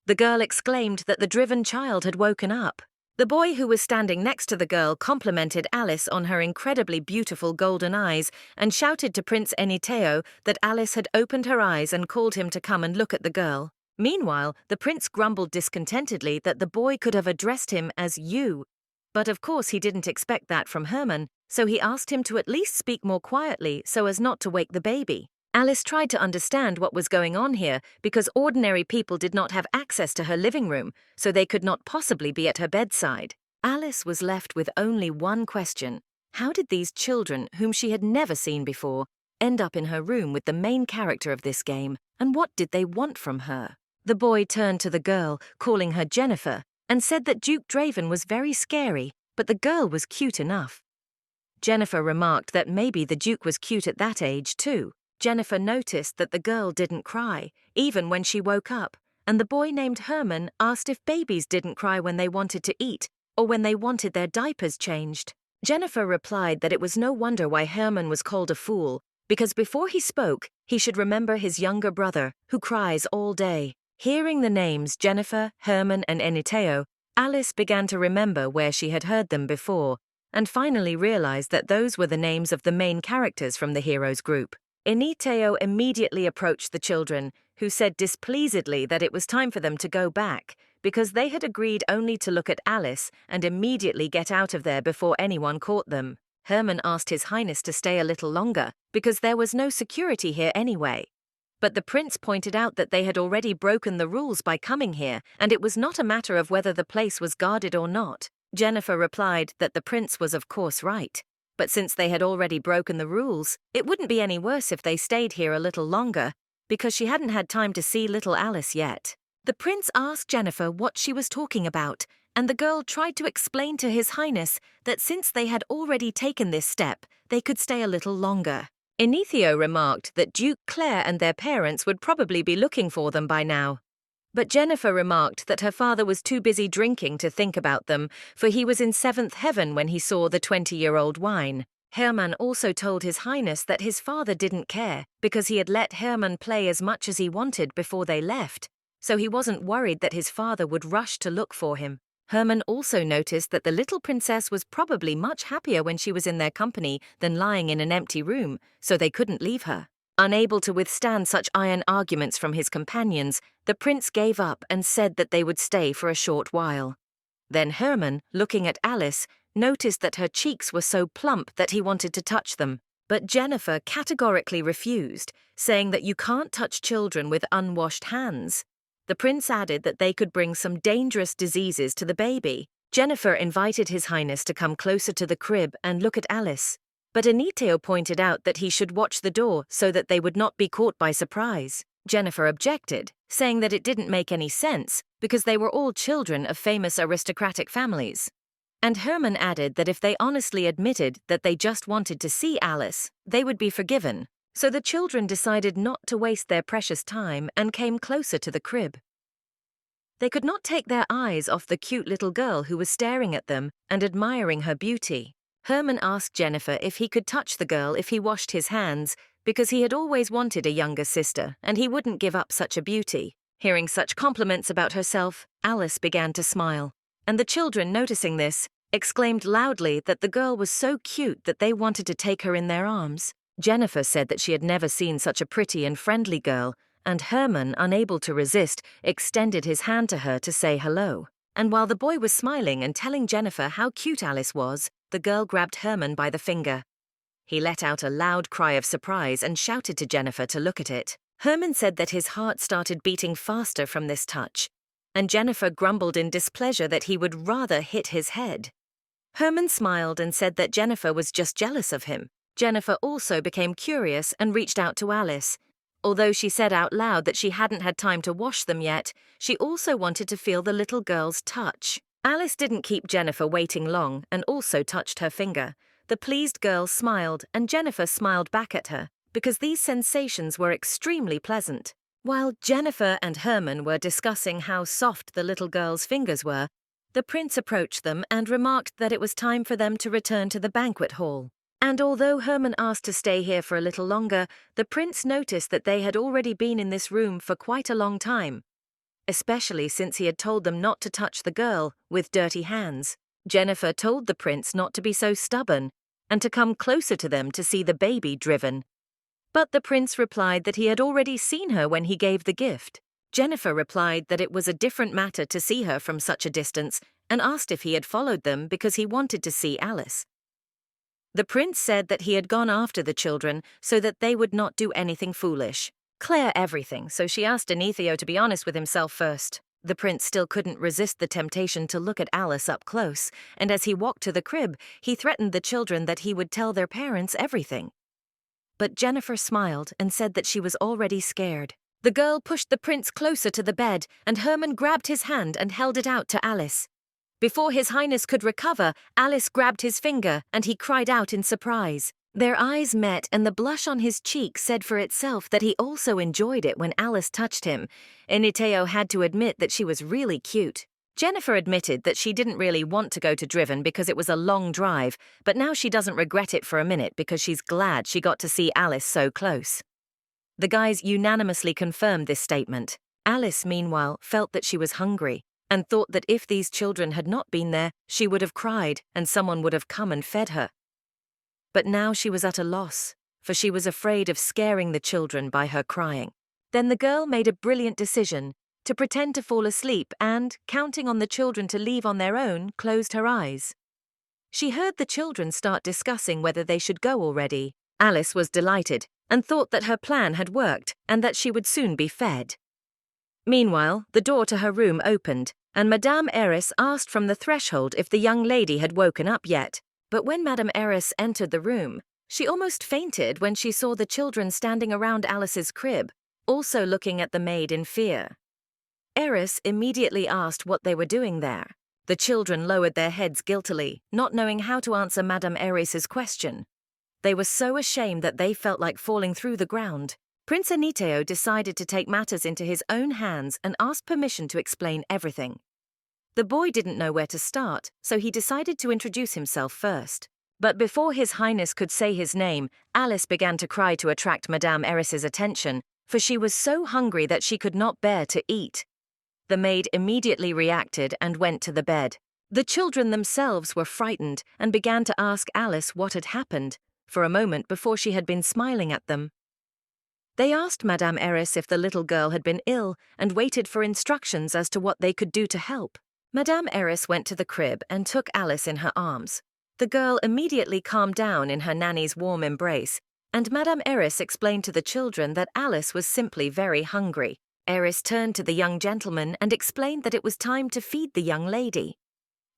The girl exclaimed that the driven child had woken up. The boy who was standing next to the girl complimented Alice on her incredibly beautiful golden eyes and shouted to Prince Eniteo that Alice had opened her eyes and called him to come and look at the girl. Meanwhile, the prince grumbled discontentedly that the boy could have addressed him as you. But of course he didn't expect that from Herman, so he asked him to at least speak more quietly so as not to wake the baby. Alice tried to understand what was going on here because ordinary people did not have access to her living room, so they could not possibly be at her bedside. Alice was left with only one question. How did these children, whom she had never seen before, end up in her room with the main character of this game, and what did they want from her? The boy turned to the girl, calling her Jennifer, and said that Duke Draven was very scary, but the girl was cute enough. Jennifer remarked that maybe the Duke was cute at that age too. Jennifer noticed that the girl didn't cry, even when she woke up, and the boy named Herman asked if babies didn't cry when they wanted to eat or when they wanted their diapers changed. Jennifer replied that it was no wonder why Herman was called a fool, because before he spoke, he should remember his younger brother, who cries all day. Hearing the names Jennifer, Herman, and Eniteo, Alice began to remember where she had heard them before, and finally realized that those were the names of the main characters from the heroes group. Eniteo immediately approached the children, who said displeasedly that it was time for them to go back, because they had agreed only to look at Alice and immediately get out of there before anyone caught them. Herman asked His Highness to stay a little longer, because there was no security here anyway. But the prince pointed out that they had already broken the rules by coming here, and it was not a matter of whether the place was guarded or not. Jennifer replied that the prince was of course right. But since they had already broken the rules, it wouldn't be any worse if they stayed here a little longer, because she hadn't had time to see little Alice yet. The prince asked Jennifer what she was talking about, and the girl tried to explain to His Highness that since they had already taken this step, they could stay a little longer. Enitheo remarked that Duke Claire and their parents would probably be looking for them by now. But Jennifer remarked that her father was too busy drinking to think about them, for he was in seventh heaven when he saw the 20-year-old wine. Herman also told His Highness that his father didn't care because he had let Herman play as much as he wanted before they left, so he wasn't worried that his father would rush to look for him. Herman also noticed that the little princess was probably much happier when she was in their company than lying in an empty room, so they couldn't leave her. Unable to withstand such iron arguments from his companions, the prince gave up and said that they would stay for a short while. Then Herman, looking at Alice, noticed that her cheeks were so plump that he wanted to touch them. But Jennifer categorically refused, saying that you can't touch children with unwashed hands. The prince added that they could bring some dangerous diseases to the baby. Jennifer invited His Highness to come closer to the crib and look at Alice. But Eniteo pointed out that he should watch the door so that they would not be caught by surprise. Jennifer objected, saying that it didn't make any sense because they were all children of famous aristocratic families. And Herman added that if they honestly admitted that they just wanted to see Alice, they would be forgiven. So the children decided not to waste their precious time and came closer to the crib. They could not take their eyes off the cute little girl who was staring at them and admiring her beauty. Herman asked Jennifer if he could touch the girl if he washed his hands, because he had always wanted a younger sister and he wouldn't give up such a beauty. Hearing such compliments about herself, Alice began to smile. And the children, noticing this, exclaimed loudly that the girl was so cute that they wanted to take her in their arms. Jennifer said that she had never seen such a pretty and friendly girl, and Herman, unable to resist, extended his hand to her to say hello. And while the boy was smiling and telling Jennifer how cute Alice was, the girl grabbed Herman by the finger. He let out a loud cry of surprise and shouted to Jennifer to look at it. Herman said that his heart started beating faster from this touch, and Jennifer grumbled in displeasure that he would rather hit his head. Herman smiled and said that Jennifer was just jealous of him. Jennifer also became curious and reached out to Alice. Although she said out loud that she hadn't had time to wash them yet, she also wanted to feel the little girl's touch. Alice didn't keep Jennifer waiting long and also touched her finger. The pleased girl smiled, and Jennifer smiled back at her, because these sensations were extremely pleasant. While Jennifer and Herman were discussing how soft the little girl's fingers were, the prince approached them and remarked that it was time for them to return to the banquet hall. And although Herman asked to stay here for a little longer, the prince noticed that they had already been in this room for quite a long time, especially since he had told them not to touch the girl with dirty hands. Jennifer told the prince not to be so stubborn and to come closer to them to see the baby driven. But the prince replied that he had already seen her when he gave the gift. Jennifer replied that it was a different matter to see her from such a distance and asked if he had followed them because he wanted to see Alice. The prince said that he had gone after the children so that they would not do anything foolish. Claire everything, so she asked Anethio to be honest with himself first. The prince still couldn't resist the temptation to look at Alice up close, and as he walked to the crib, he threatened the children that he would tell their parents everything. But Jennifer smiled and said that she was already scared. The girl pushed the prince closer to the bed, and Herman grabbed his hand and held it out to Alice. Before His Highness could recover, Alice grabbed his finger, and he cried out in surprise. Their eyes met, and the blush on his cheek said for itself that he also enjoyed it when Alice touched him. Anethio had to admit that she was really cute. Jennifer admitted that she didn't really want to go to Driven because it was a long drive, but now she doesn't regret it for a minute because she's glad she got to see Alice so close. The guys unanimously confirmed this statement. Alice, meanwhile, felt that she was hungry and thought that if these children had not been there, she would have cried and someone would have come and fed her. But now she was at a loss, for she was afraid of scaring the children by her crying. Then the girl made a brilliant decision to pretend to fall asleep and, counting on the children to leave on their own, closed her eyes. She heard the children start discussing whether they should go already. Alice was delighted and thought that her plan had worked and that she would soon be fed. Meanwhile, the door to her room opened, and Madame Eris asked from the threshold if the young lady had woken up yet. But when Madame Eris entered the room, she almost fainted when she saw the children standing around Alice's crib, also looking at the maid in fear. Eris immediately asked what they were doing there. The children lowered their heads guiltily, not knowing how to answer Madame Eris's question. They were so ashamed that they felt like falling through the ground. Prince Anethio decided to take matters into his own hands and asked permission to explain everything. The boy didn't know where to start, so he decided to introduce himself first. But before His Highness could say his name, Alice began to cry to attract Madame Eris's attention, for she was so hungry that she could not bear to eat. The maid immediately reacted and went to the bed. The children themselves were frightened and began to ask Alice what had happened, for a moment before she had been smiling at them. They asked Madame Eris if the little girl had been ill and waited for instructions as to what they could do to help. Madame Eris went to the crib and took Alice in her arms. The girl immediately calmed down in her nanny's warm embrace, and Madame Eris explained to the children that Alice was simply very hungry. Eris turned to the young gentleman and explained that it was time to feed the young lady.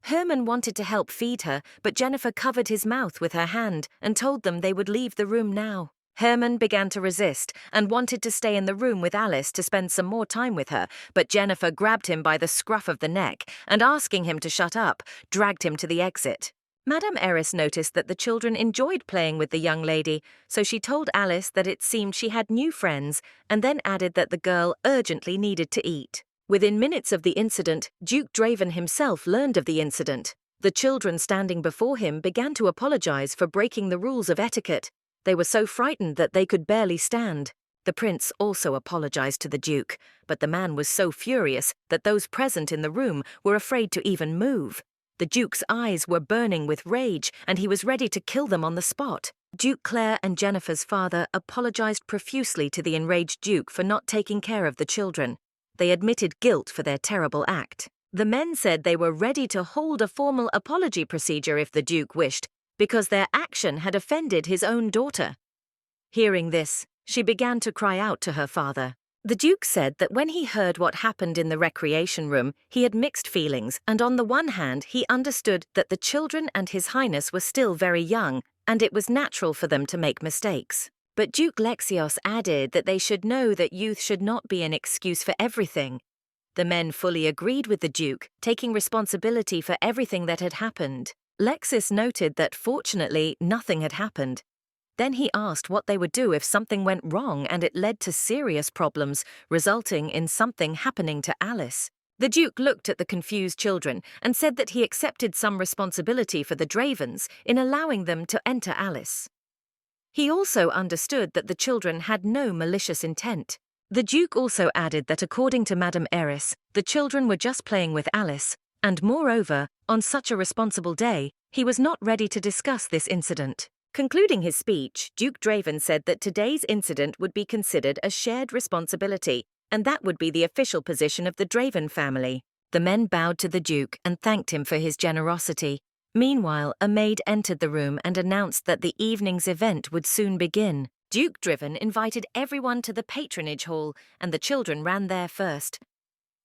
Herman wanted to help feed her, but Jennifer covered his mouth with her hand and told them they would leave the room now. Herman began to resist and wanted to stay in the room with Alice to spend some more time with her, but Jennifer grabbed him by the scruff of the neck and, asking him to shut up, dragged him to the exit. Madame Eris noticed that the children enjoyed playing with the young lady, so she told Alice that it seemed she had new friends and then added that the girl urgently needed to eat. Within minutes of the incident, Duke Draven himself learned of the incident. The children standing before him began to apologize for breaking the rules of etiquette. They were so frightened that they could barely stand. The prince also apologized to the duke, but the man was so furious that those present in the room were afraid to even move. The duke's eyes were burning with rage, and he was ready to kill them on the spot. Duke Claire and Jennifer's father apologized profusely to the enraged duke for not taking care of the children. They admitted guilt for their terrible act. The men said they were ready to hold a formal apology procedure if the duke wished, because their action had offended his own daughter. Hearing this, she began to cry out to her father. The Duke said that when he heard what happened in the recreation room, he had mixed feelings, and on the one hand, he understood that the children and His Highness were still very young, and it was natural for them to make mistakes. But Duke Lexios added that they should know that youth should not be an excuse for everything. The men fully agreed with the Duke, taking responsibility for everything that had happened. Lexis noted that fortunately nothing had happened. Then he asked what they would do if something went wrong and it led to serious problems, resulting in something happening to Alice. The Duke looked at the confused children and said that he accepted some responsibility for the Dravens in allowing them to enter Alice. He also understood that the children had no malicious intent. The Duke also added that according to Madame Eris, the children were just playing with Alice, and moreover, on such a responsible day, he was not ready to discuss this incident. Concluding his speech, Duke Draven said that today's incident would be considered a shared responsibility, and that would be the official position of the Draven family. The men bowed to the Duke and thanked him for his generosity. Meanwhile, a maid entered the room and announced that the evening's event would soon begin. Duke Driven invited everyone to the patronage hall, and the children ran there first.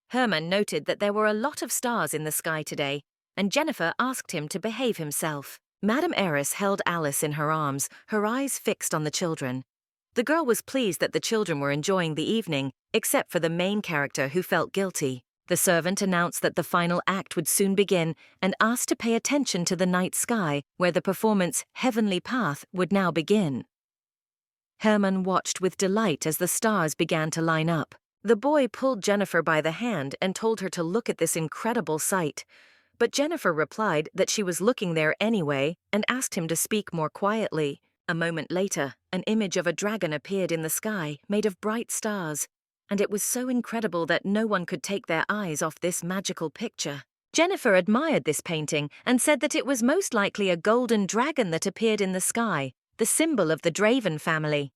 Herman noted that there were a lot of stars in the sky today, and Jennifer asked him to behave himself. Madame Eris held Alice in her arms, her eyes fixed on the children. The girl was pleased that the children were enjoying the evening, except for the main character who felt guilty. The servant announced that the final act would soon begin and asked to pay attention to the night sky, where the performance Heavenly Path would now begin. Herman watched with delight as the stars began to line up. The boy pulled Jennifer by the hand and told her to look at this incredible sight. But Jennifer replied that she was looking there anyway and asked him to speak more quietly. A moment later, an image of a dragon appeared in the sky, made of bright stars, and it was so incredible that no one could take their eyes off this magical picture. Jennifer admired this painting and said that it was most likely a golden dragon that appeared in the sky, the symbol of the Draven family.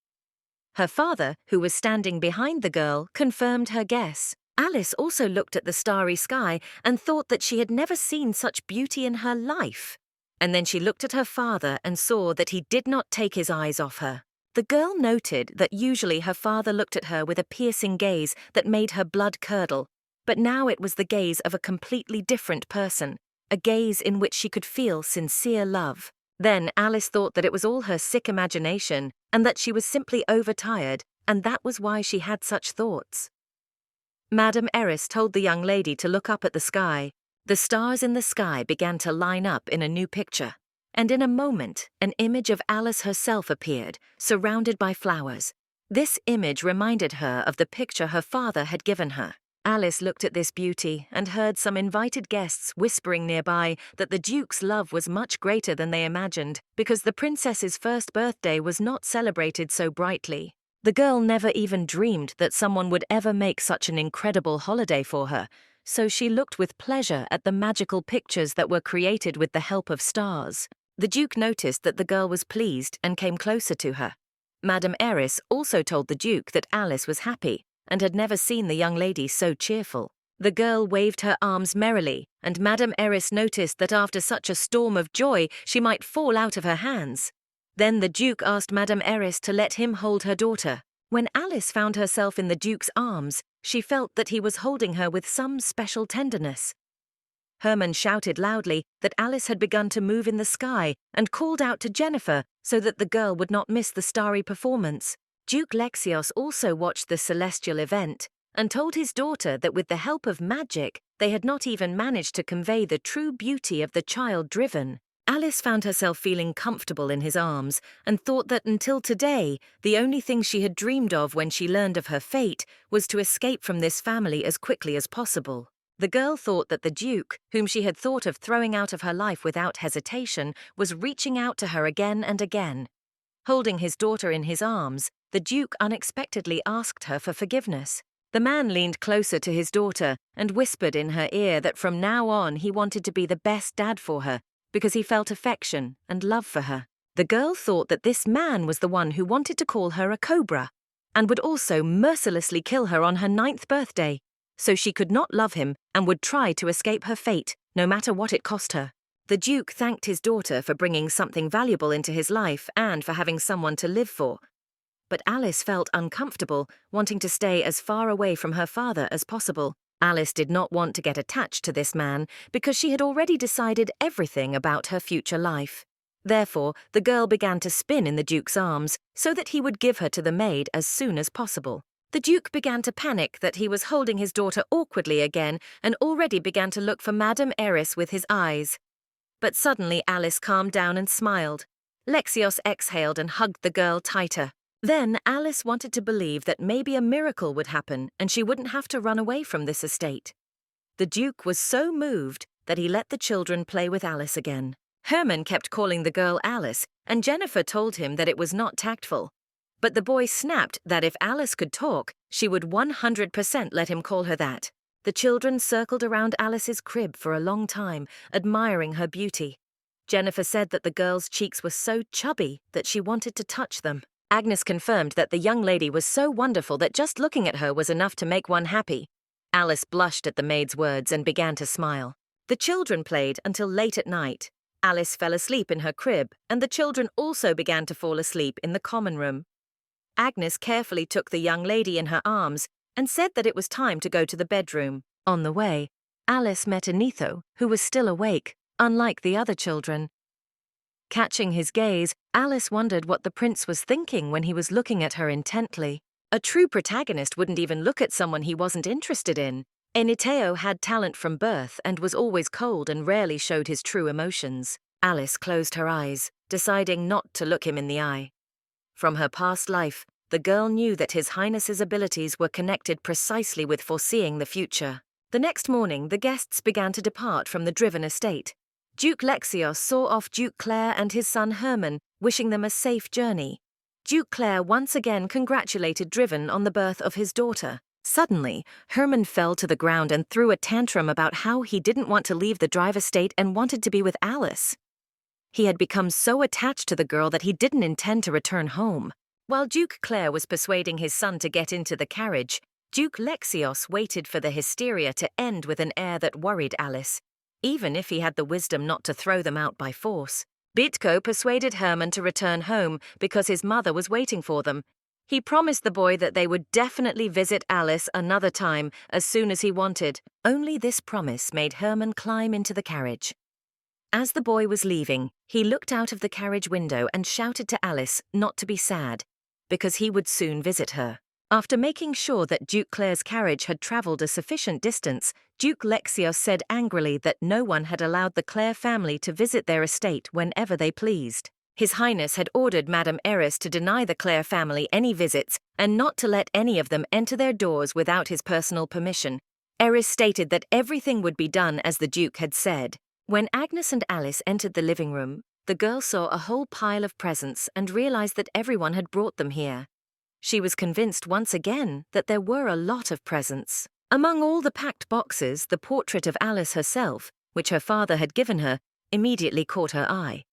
Her father, who was standing behind the girl, confirmed her guess. Alice also looked at the starry sky and thought that she had never seen such beauty in her life. And then she looked at her father and saw that he did not take his eyes off her. The girl noted that usually her father looked at her with a piercing gaze that made her blood curdle, but now it was the gaze of a completely different person, a gaze in which she could feel sincere love. Then Alice thought that it was all her sick imagination and that she was simply overtired, and that was why she had such thoughts. Madame Eris told the young lady to look up at the sky. The stars in the sky began to line up in a new picture, and in a moment, an image of Alice herself appeared, surrounded by flowers. This image reminded her of the picture her father had given her. Alice looked at this beauty and heard some invited guests whispering nearby that the Duke's love was much greater than they imagined, because the princess's first birthday was not celebrated so brightly. The girl never even dreamed that someone would ever make such an incredible holiday for her, so she looked with pleasure at the magical pictures that were created with the help of stars. The Duke noticed that the girl was pleased and came closer to her. Madame Eris also told the Duke that Alice was happy and had never seen the young lady so cheerful. The girl waved her arms merrily, and Madame Eris noticed that after such a storm of joy she might fall out of her hands. Then the Duke asked Madame Eris to let him hold her daughter. When Alice found herself in the Duke's arms, she felt that he was holding her with some special tenderness. Herman shouted loudly that Alice had begun to move in the sky and called out to Jennifer so that the girl would not miss the starry performance. Duke Lexios also watched the celestial event and told his daughter that with the help of magic, they had not even managed to convey the true beauty of the child Driven. Alice found herself feeling comfortable in his arms and thought that until today, the only thing she had dreamed of when she learned of her fate was to escape from this family as quickly as possible. The girl thought that the Duke, whom she had thought of throwing out of her life without hesitation, was reaching out to her again and again. Holding his daughter in his arms, the Duke unexpectedly asked her for forgiveness. The man leaned closer to his daughter and whispered in her ear that from now on he wanted to be the best dad for her, because he felt affection and love for her. The girl thought that this man was the one who wanted to call her a cobra, and would also mercilessly kill her on her 9th birthday, so she could not love him and would try to escape her fate, no matter what it cost her. The Duke thanked his daughter for bringing something valuable into his life and for having someone to live for. But Alice felt uncomfortable, wanting to stay as far away from her father as possible. Alice did not want to get attached to this man because she had already decided everything about her future life. Therefore, the girl began to spin in the Duke's arms so that he would give her to the maid as soon as possible. The Duke began to panic that he was holding his daughter awkwardly again and already began to look for Madame Eris with his eyes. But suddenly Alice calmed down and smiled. Lexios exhaled and hugged the girl tighter. Then Alice wanted to believe that maybe a miracle would happen and she wouldn't have to run away from this estate. The Duke was so moved that he let the children play with Alice again. Herman kept calling the girl Alice, and Jennifer told him that it was not tactful. But the boy snapped that if Alice could talk, she would 100% let him call her that. The children circled around Alice's crib for a long time, admiring her beauty. Jennifer said that the girl's cheeks were so chubby that she wanted to touch them. Agnes confirmed that the young lady was so wonderful that just looking at her was enough to make one happy. Alice blushed at the maid's words and began to smile. The children played until late at night. Alice fell asleep in her crib, and the children also began to fall asleep in the common room. Agnes carefully took the young lady in her arms and said that it was time to go to the bedroom. On the way, Alice met Anitho, who was still awake, unlike the other children. Catching his gaze, Alice wondered what the prince was thinking when he was looking at her intently. A true protagonist wouldn't even look at someone he wasn't interested in. Eniteo had talent from birth and was always cold and rarely showed his true emotions. Alice closed her eyes, deciding not to look him in the eye. From her past life, the girl knew that His Highness's abilities were connected precisely with foreseeing the future. The next morning, the guests began to depart from the Driven estate. Duke Lexios saw off Duke Claire and his son Herman, wishing them a safe journey. Duke Claire once again congratulated Driven on the birth of his daughter. Suddenly, Herman fell to the ground and threw a tantrum about how he didn't want to leave the Drive estate and wanted to be with Alice. He had become so attached to the girl that he didn't intend to return home. While Duke Claire was persuading his son to get into the carriage, Duke Lexios waited for the hysteria to end with an air that worried Alice, even if he had the wisdom not to throw them out by force. Bitko persuaded Herman to return home because his mother was waiting for them. He promised the boy that they would definitely visit Alice another time as soon as he wanted. Only this promise made Herman climb into the carriage. As the boy was leaving, he looked out of the carriage window and shouted to Alice not to be sad, because he would soon visit her. After making sure that Duke Claire's carriage had travelled a sufficient distance, Duke Lexios said angrily that no one had allowed the Claire family to visit their estate whenever they pleased. His Highness had ordered Madame Eris to deny the Claire family any visits and not to let any of them enter their doors without his personal permission. Eris stated that everything would be done as the Duke had said. When Agnes and Alice entered the living room, the girl saw a whole pile of presents and realized that everyone had brought them here. She was convinced once again that there were a lot of presents. Among all the packed boxes, the portrait of Alice herself, which her father had given her, immediately caught her eye.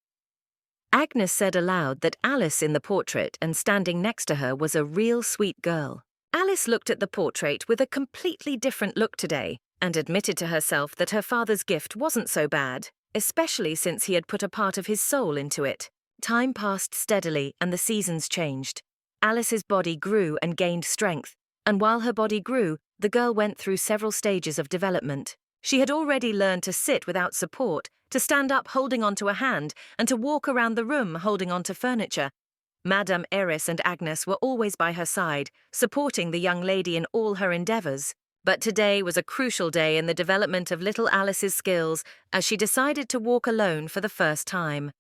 Agnes said aloud that Alice in the portrait and standing next to her was a real sweet girl. Alice looked at the portrait with a completely different look today and admitted to herself that her father's gift wasn't so bad, especially since he had put a part of his soul into it. Time passed steadily and the seasons changed. Alice's body grew and gained strength, and while her body grew, the girl went through several stages of development. She had already learned to sit without support, to stand up holding onto a hand, and to walk around the room holding onto furniture. Madame Eris and Agnes were always by her side, supporting the young lady in all her endeavours. But today was a crucial day in the development of little Alice's skills as she decided to walk alone for the first time.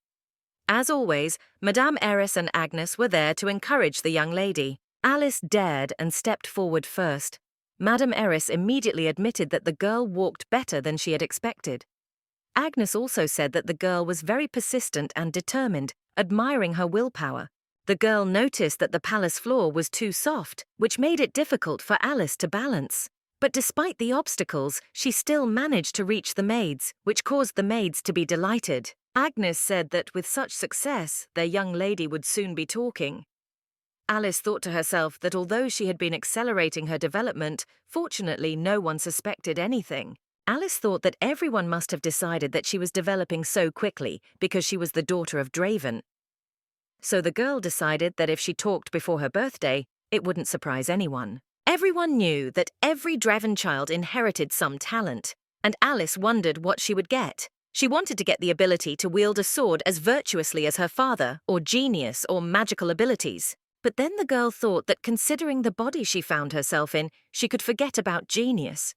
As always, Madame Eris and Agnes were there to encourage the young lady. Alice dared and stepped forward first. Madame Eris immediately admitted that the girl walked better than she had expected. Agnes also said that the girl was very persistent and determined, admiring her willpower. The girl noticed that the palace floor was too soft, which made it difficult for Alice to balance. But despite the obstacles, she still managed to reach the maids, which caused the maids to be delighted. Agnes said that with such success, their young lady would soon be talking. Alice thought to herself that although she had been accelerating her development, fortunately no one suspected anything. Alice thought that everyone must have decided that she was developing so quickly because she was the daughter of Draven. So the girl decided that if she talked before her birthday, it wouldn't surprise anyone. Everyone knew that every Draven child inherited some talent, and Alice wondered what she would get. She wanted to get the ability to wield a sword as virtuously as her father, or genius, or magical abilities. But then the girl thought that considering the body she found herself in, she could forget about genius.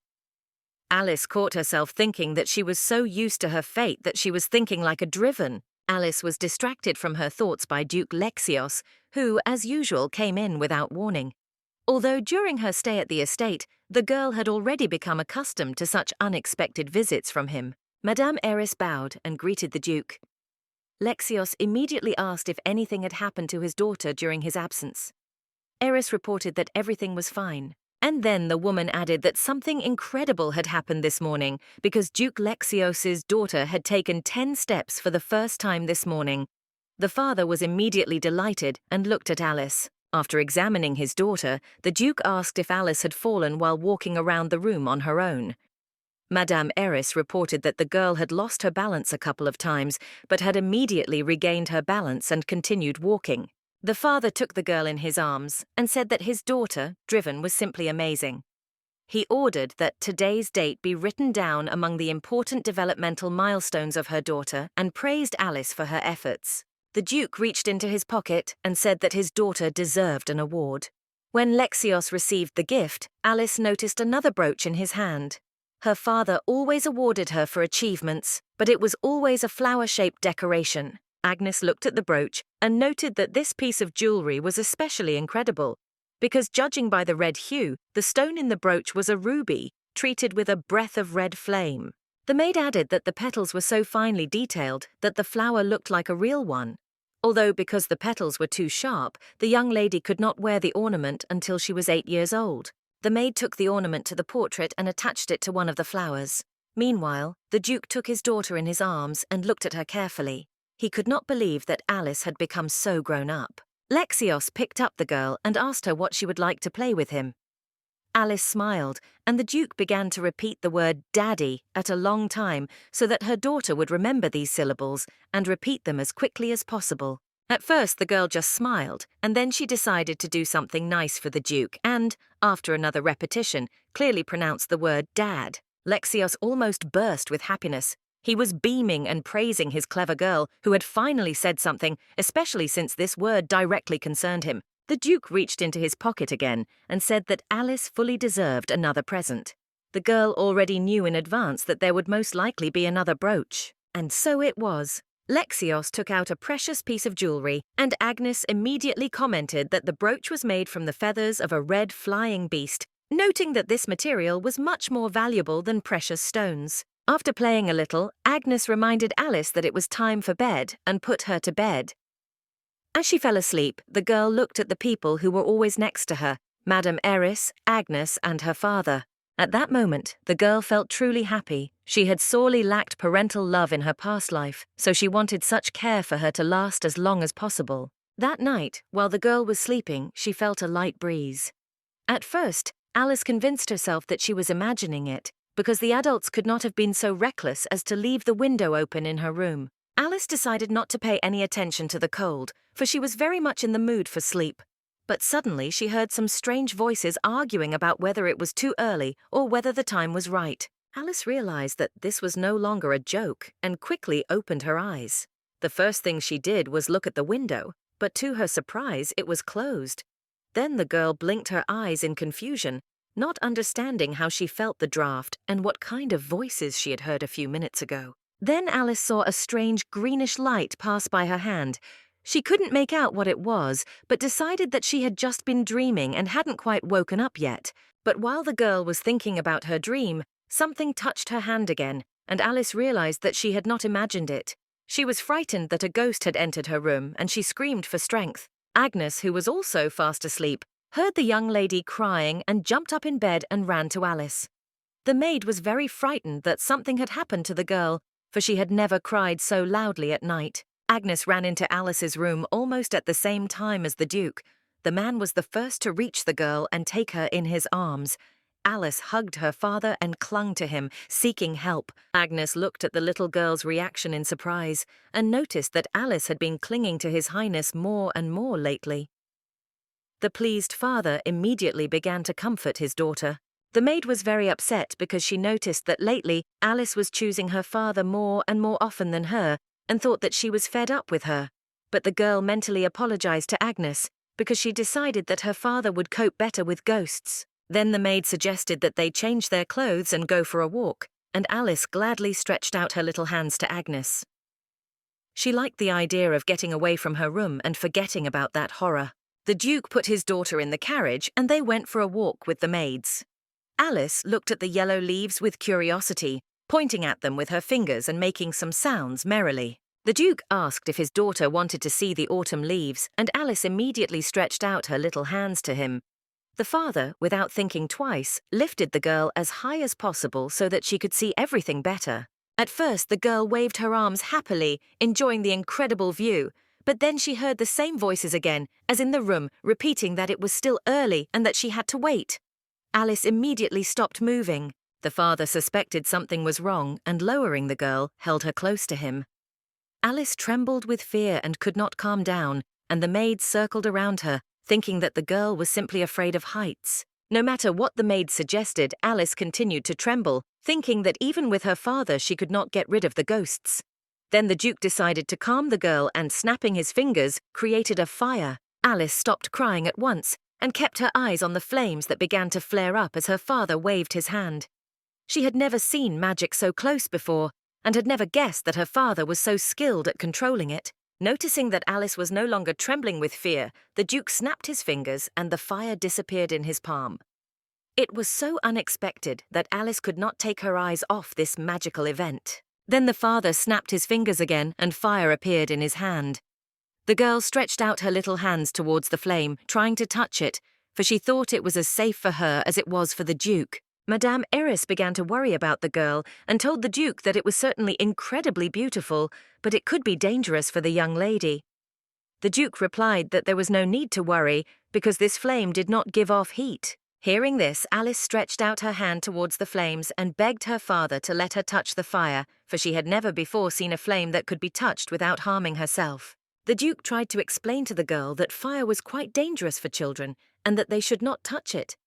Alice caught herself thinking that she was so used to her fate that she was thinking like a Driven. Alice was distracted from her thoughts by Duke Lexios, who, as usual, came in without warning. Although during her stay at the estate, the girl had already become accustomed to such unexpected visits from him. Madame Eris bowed and greeted the Duke. Lexios immediately asked if anything had happened to his daughter during his absence. Eris reported that everything was fine. And then the woman added that something incredible had happened this morning because Duke Lexios's daughter had taken 10 steps for the first time this morning. The father was immediately delighted and looked at Alice. After examining his daughter, the Duke asked if Alice had fallen while walking around the room on her own. Madame Eris reported that the girl had lost her balance a couple of times, but had immediately regained her balance and continued walking. The father took the girl in his arms and said that his daughter, Driven, was simply amazing. He ordered that today's date be written down among the important developmental milestones of her daughter and praised Alice for her efforts. The Duke reached into his pocket and said that his daughter deserved an award. When Lexios received the gift, Alice noticed another brooch in his hand. Her father always awarded her for achievements, but it was always a flower-shaped decoration. Agnes looked at the brooch and noted that this piece of jewelry was especially incredible, because judging by the red hue, the stone in the brooch was a ruby, treated with a breath of red flame. The maid added that the petals were so finely detailed that the flower looked like a real one. Although because the petals were too sharp, the young lady could not wear the ornament until she was 8 years old. The maid took the ornament to the portrait and attached it to one of the flowers. Meanwhile, the Duke took his daughter in his arms and looked at her carefully. He could not believe that Alice had become so grown up. Lexios picked up the girl and asked her what she would like to play with him. Alice smiled, and the Duke began to repeat the word "daddy" at a long time so that her daughter would remember these syllables and repeat them as quickly as possible. At first, the girl just smiled, and then she decided to do something nice for the Duke and, after another repetition, clearly pronounced the word "dad." Lexios almost burst with happiness. He was beaming and praising his clever girl, who had finally said something, especially since this word directly concerned him. The Duke reached into his pocket again and said that Alice fully deserved another present. The girl already knew in advance that there would most likely be another brooch. And so it was. Lexios took out a precious piece of jewelry, and Agnes immediately commented that the brooch was made from the feathers of a red flying beast, noting that this material was much more valuable than precious stones. After playing a little, Agnes reminded Alice that it was time for bed and put her to bed. As she fell asleep, the girl looked at the people who were always next to her, Madame Eris, Agnes, and her father. At that moment, the girl felt truly happy. She had sorely lacked parental love in her past life, so she wanted such care for her to last as long as possible. That night, while the girl was sleeping, she felt a light breeze. At first, Alice convinced herself that she was imagining it, because the adults could not have been so reckless as to leave the window open in her room. Alice decided not to pay any attention to the cold, for she was very much in the mood for sleep. But suddenly she heard some strange voices arguing about whether it was too early or whether the time was right. Alice realized that this was no longer a joke and quickly opened her eyes. The first thing she did was look at the window, but to her surprise it was closed. Then the girl blinked her eyes in confusion, not understanding how she felt the draft and what kind of voices she had heard a few minutes ago. Then Alice saw a strange greenish light pass by her hand. She couldn't make out what it was, but decided that she had just been dreaming and hadn't quite woken up yet. But while the girl was thinking about her dream, something touched her hand again, and Alice realized that she had not imagined it. She was frightened that a ghost had entered her room, and she screamed for strength. Agnes, who was also fast asleep, heard the young lady crying and jumped up in bed and ran to Alice. The maid was very frightened that something had happened to the girl, for she had never cried so loudly at night. Agnes ran into Alice's room almost at the same time as the Duke. The man was the first to reach the girl and take her in his arms. Alice hugged her father and clung to him, seeking help. Agnes looked at the little girl's reaction in surprise and noticed that Alice had been clinging to His Highness more and more lately. The pleased father immediately began to comfort his daughter. The maid was very upset because she noticed that lately Alice was choosing her father more and more often than her and thought that she was fed up with her. But the girl mentally apologized to Agnes because she decided that her father would cope better with ghosts. Then the maid suggested that they change their clothes and go for a walk, and Alice gladly stretched out her little hands to Agnes. She liked the idea of getting away from her room and forgetting about that horror. The Duke put his daughter in the carriage and they went for a walk with the maids. Alice looked at the yellow leaves with curiosity, pointing at them with her fingers and making some sounds merrily. The Duke asked if his daughter wanted to see the autumn leaves, and Alice immediately stretched out her little hands to him. The father, without thinking twice, lifted the girl as high as possible so that she could see everything better. At first, the girl waved her arms happily, enjoying the incredible view, but then she heard the same voices again, as in the room, repeating that it was still early and that she had to wait. Alice immediately stopped moving. The father suspected something was wrong and, lowering the girl, held her close to him. Alice trembled with fear and could not calm down, and the maids circled around her, thinking that the girl was simply afraid of heights. No matter what the maid suggested, Alice continued to tremble, thinking that even with her father she could not get rid of the ghosts. Then the Duke decided to calm the girl and, snapping his fingers, created a fire. Alice stopped crying at once and kept her eyes on the flames that began to flare up as her father waved his hand. She had never seen magic so close before and had never guessed that her father was so skilled at controlling it. Noticing that Alice was no longer trembling with fear, the Duke snapped his fingers and the fire disappeared in his palm. It was so unexpected that Alice could not take her eyes off this magical event. Then the father snapped his fingers again and fire appeared in his hand. The girl stretched out her little hands towards the flame, trying to touch it, for she thought it was as safe for her as it was for the Duke. Madame Iris began to worry about the girl and told the Duke that it was certainly incredibly beautiful, but it could be dangerous for the young lady. The Duke replied that there was no need to worry because this flame did not give off heat. Hearing this, Alice stretched out her hand towards the flames and begged her father to let her touch the fire, for she had never before seen a flame that could be touched without harming herself. The Duke tried to explain to the girl that fire was quite dangerous for children and that they should not touch it.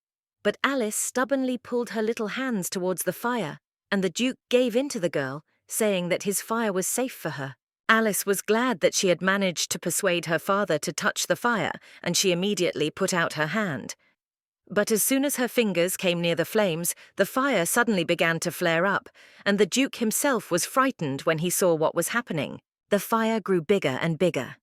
But Alice stubbornly pulled her little hands towards the fire, and the Duke gave in to the girl, saying that his fire was safe for her. Alice was glad that she had managed to persuade her father to touch the fire, and she immediately put out her hand. But as soon as her fingers came near the flames, the fire suddenly began to flare up, and the Duke himself was frightened when he saw what was happening. The fire grew bigger and bigger.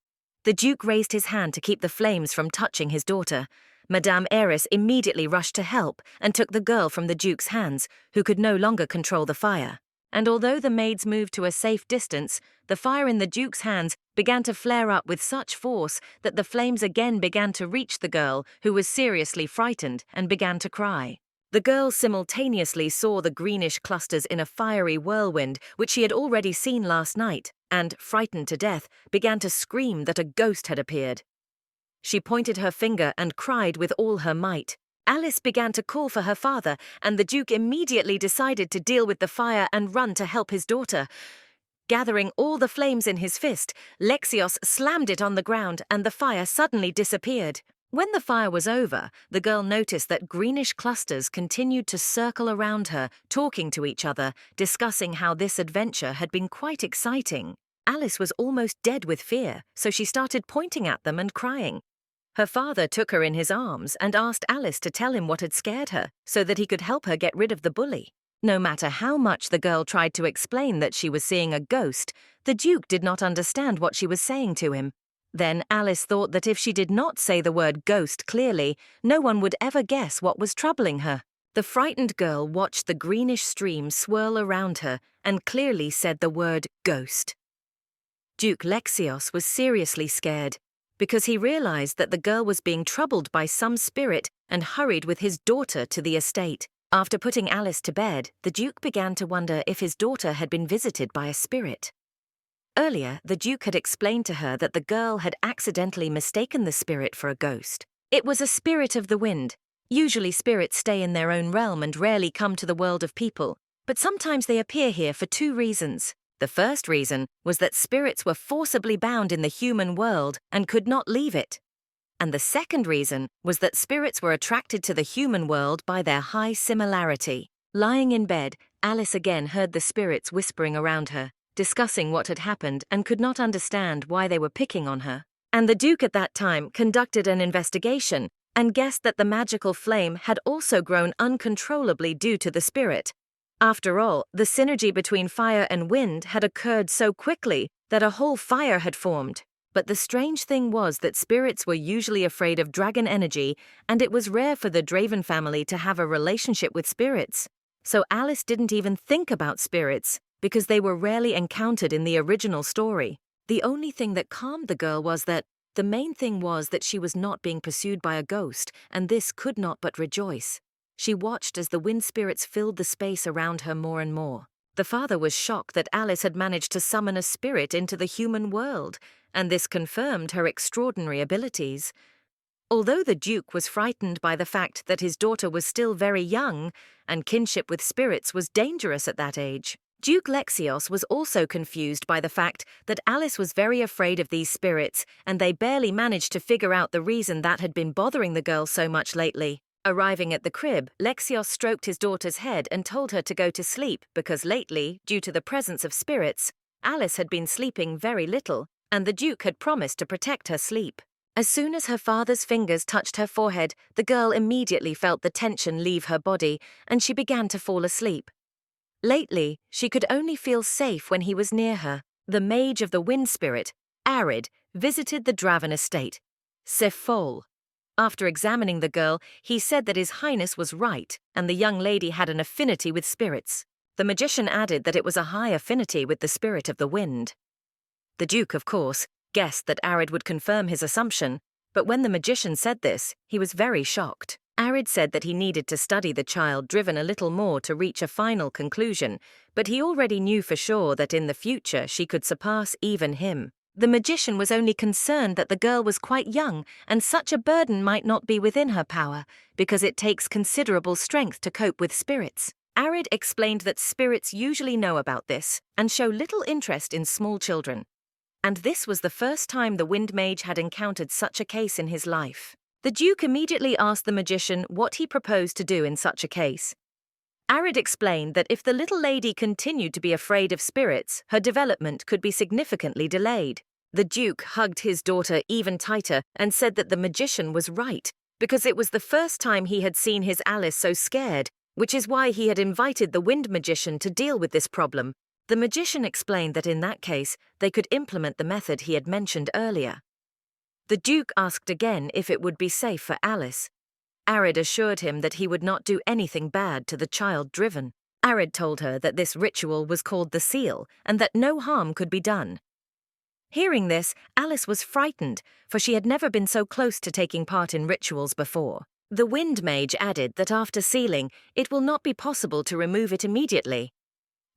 The Duke raised his hand to keep the flames from touching his daughter. Madame Iris immediately rushed to help and took the girl from the Duke's hands, who could no longer control the fire. And although the maids moved to a safe distance, the fire in the Duke's hands began to flare up with such force that the flames again began to reach the girl, who was seriously frightened and began to cry. The girl simultaneously saw the greenish clusters in a fiery whirlwind, which she had already seen last night, and, frightened to death, began to scream that a ghost had appeared. She pointed her finger and cried with all her might. Alice began to call for her father, and the Duke immediately decided to deal with the fire and run to help his daughter. Gathering all the flames in his fist, Lexios slammed it on the ground and the fire suddenly disappeared. When the fire was over, the girl noticed that greenish clusters continued to circle around her, talking to each other, discussing how this adventure had been quite exciting. Alice was almost dead with fear, so she started pointing at them and crying. Her father took her in his arms and asked Alice to tell him what had scared her, so that he could help her get rid of the bully. No matter how much the girl tried to explain that she was seeing a ghost, the Duke did not understand what she was saying to him. Then Alice thought that if she did not say the word ghost clearly, no one would ever guess what was troubling her. The frightened girl watched the greenish stream swirl around her and clearly said the word ghost. Duke Lexios was seriously scared, because he realized that the girl was being troubled by some spirit and hurried with his daughter to the estate. After putting Alice to bed, the Duke began to wonder if his daughter had been visited by a spirit. Earlier, the Duke had explained to her that the girl had accidentally mistaken the spirit for a ghost. It was a spirit of the wind, Usually spirits stay in their own realm and rarely come to the world of people, but sometimes they appear here for two reasons. The first reason was that spirits were forcibly bound in the human world and could not leave it. And the second reason was that spirits were attracted to the human world by their high similarity. Lying in bed, Alice again heard the spirits whispering around her, discussing what had happened and could not understand why they were picking on her. And the Duke at that time conducted an investigation and guessed that the magical flame had also grown uncontrollably due to the spirit. After all, the synergy between fire and wind had occurred so quickly that a whole fire had formed. But the strange thing was that spirits were usually afraid of dragon energy, and it was rare for the Draven family to have a relationship with spirits. So Alice didn't even think about spirits, because they were rarely encountered in the original story. The only thing that calmed the girl was that the main thing was that she was not being pursued by a ghost, and this could not but rejoice. She watched as the wind spirits filled the space around her more and more. The father was shocked that Alice had managed to summon a spirit into the human world, and this confirmed her extraordinary abilities. Although the Duke was frightened by the fact that his daughter was still very young, and kinship with spirits was dangerous at that age, Duke Lexios was also confused by the fact that Alice was very afraid of these spirits, and they barely managed to figure out the reason that had been bothering the girl so much lately. Arriving at the crib, Lexios stroked his daughter's head and told her to go to sleep because lately, due to the presence of spirits, Alice had been sleeping very little, and the Duke had promised to protect her sleep. As soon as her father's fingers touched her forehead, the girl immediately felt the tension leave her body, and she began to fall asleep. Lately, she could only feel safe when he was near her. The mage of the wind spirit, Arid, visited the Draven estate, Sefol. After examining the girl, he said that His Highness was right, and the young lady had an affinity with spirits. The magician added that it was a high affinity with the spirit of the wind. The Duke, of course, guessed that Arid would confirm his assumption, but when the magician said this, he was very shocked. Arid said that he needed to study the child driven a little more to reach a final conclusion, but he already knew for sure that in the future she could surpass even him. The magician was only concerned that the girl was quite young, and such a burden might not be within her power, because it takes considerable strength to cope with spirits. Arid explained that spirits usually know about this, and show little interest in small children. And this was the first time the wind mage had encountered such a case in his life. The Duke immediately asked the magician what he proposed to do in such a case. Arid explained that if the little lady continued to be afraid of spirits, her development could be significantly delayed. The Duke hugged his daughter even tighter and said that the magician was right, because it was the first time he had seen his Alice so scared, which is why he had invited the wind magician to deal with this problem. The magician explained that in that case, they could implement the method he had mentioned earlier. The Duke asked again if it would be safe for Alice. Arid assured him that he would not do anything bad to the child driven. Arid told her that this ritual was called the seal, and that no harm could be done. Hearing this, Alice was frightened, for she had never been so close to taking part in rituals before. The wind mage added that after sealing, it will not be possible to remove it immediately.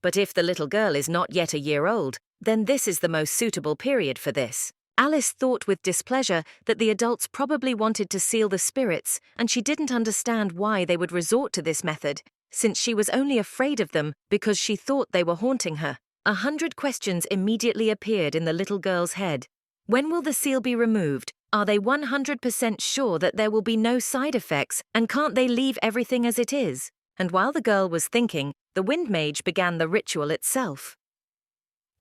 But if the little girl is not yet a year old, then this is the most suitable period for this. Alice thought with displeasure that the adults probably wanted to seal the spirits, and she didn't understand why they would resort to this method, since she was only afraid of them because she thought they were haunting her. 100 questions immediately appeared in the little girl's head. When will the seal be removed? Are they 100% sure that there will be no side effects, and can't they leave everything as it is? And while the girl was thinking, the wind mage began the ritual itself.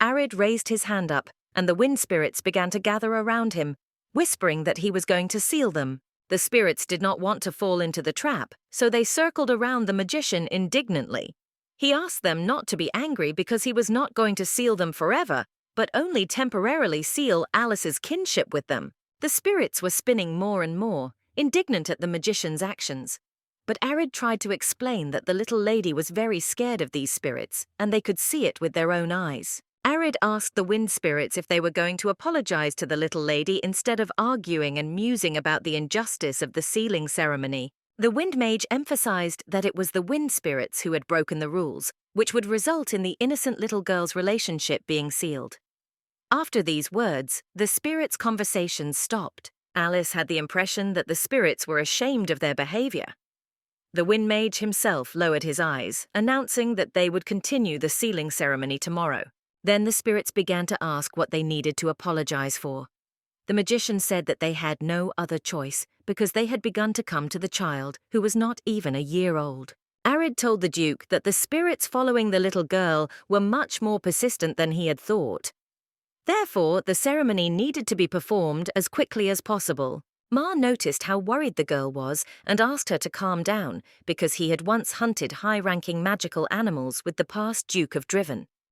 Arid raised his hand up, and the wind spirits began to gather around him, whispering that he was going to seal them. The spirits did not want to fall into the trap, so they circled around the magician indignantly. He asked them not to be angry because he was not going to seal them forever, but only temporarily seal Alice's kinship with them. The spirits were spinning more and more, indignant at the magician's actions. But Arid tried to explain that the little lady was very scared of these spirits, and they could see it with their own eyes. Arid asked the wind spirits if they were going to apologize to the little lady instead of arguing and musing about the injustice of the sealing ceremony. The wind mage emphasized that it was the wind spirits who had broken the rules, which would result in the innocent little girl's relationship being sealed. After these words, the spirits' conversations stopped, Alice had the impression that the spirits were ashamed of their behavior. The Wind Mage himself lowered his eyes, announcing that they would continue the sealing ceremony tomorrow. Then the spirits began to ask what they needed to apologize for. The magician said that they had no other choice because they had begun to come to the child, who was not even a year old. Arid told the Duke that the spirits following the little girl were much more persistent than he had thought. Therefore, the ceremony needed to be performed as quickly as possible. Ma noticed how worried the girl was and asked her to calm down because he had once hunted high-ranking magical animals with the past Duke of Driven.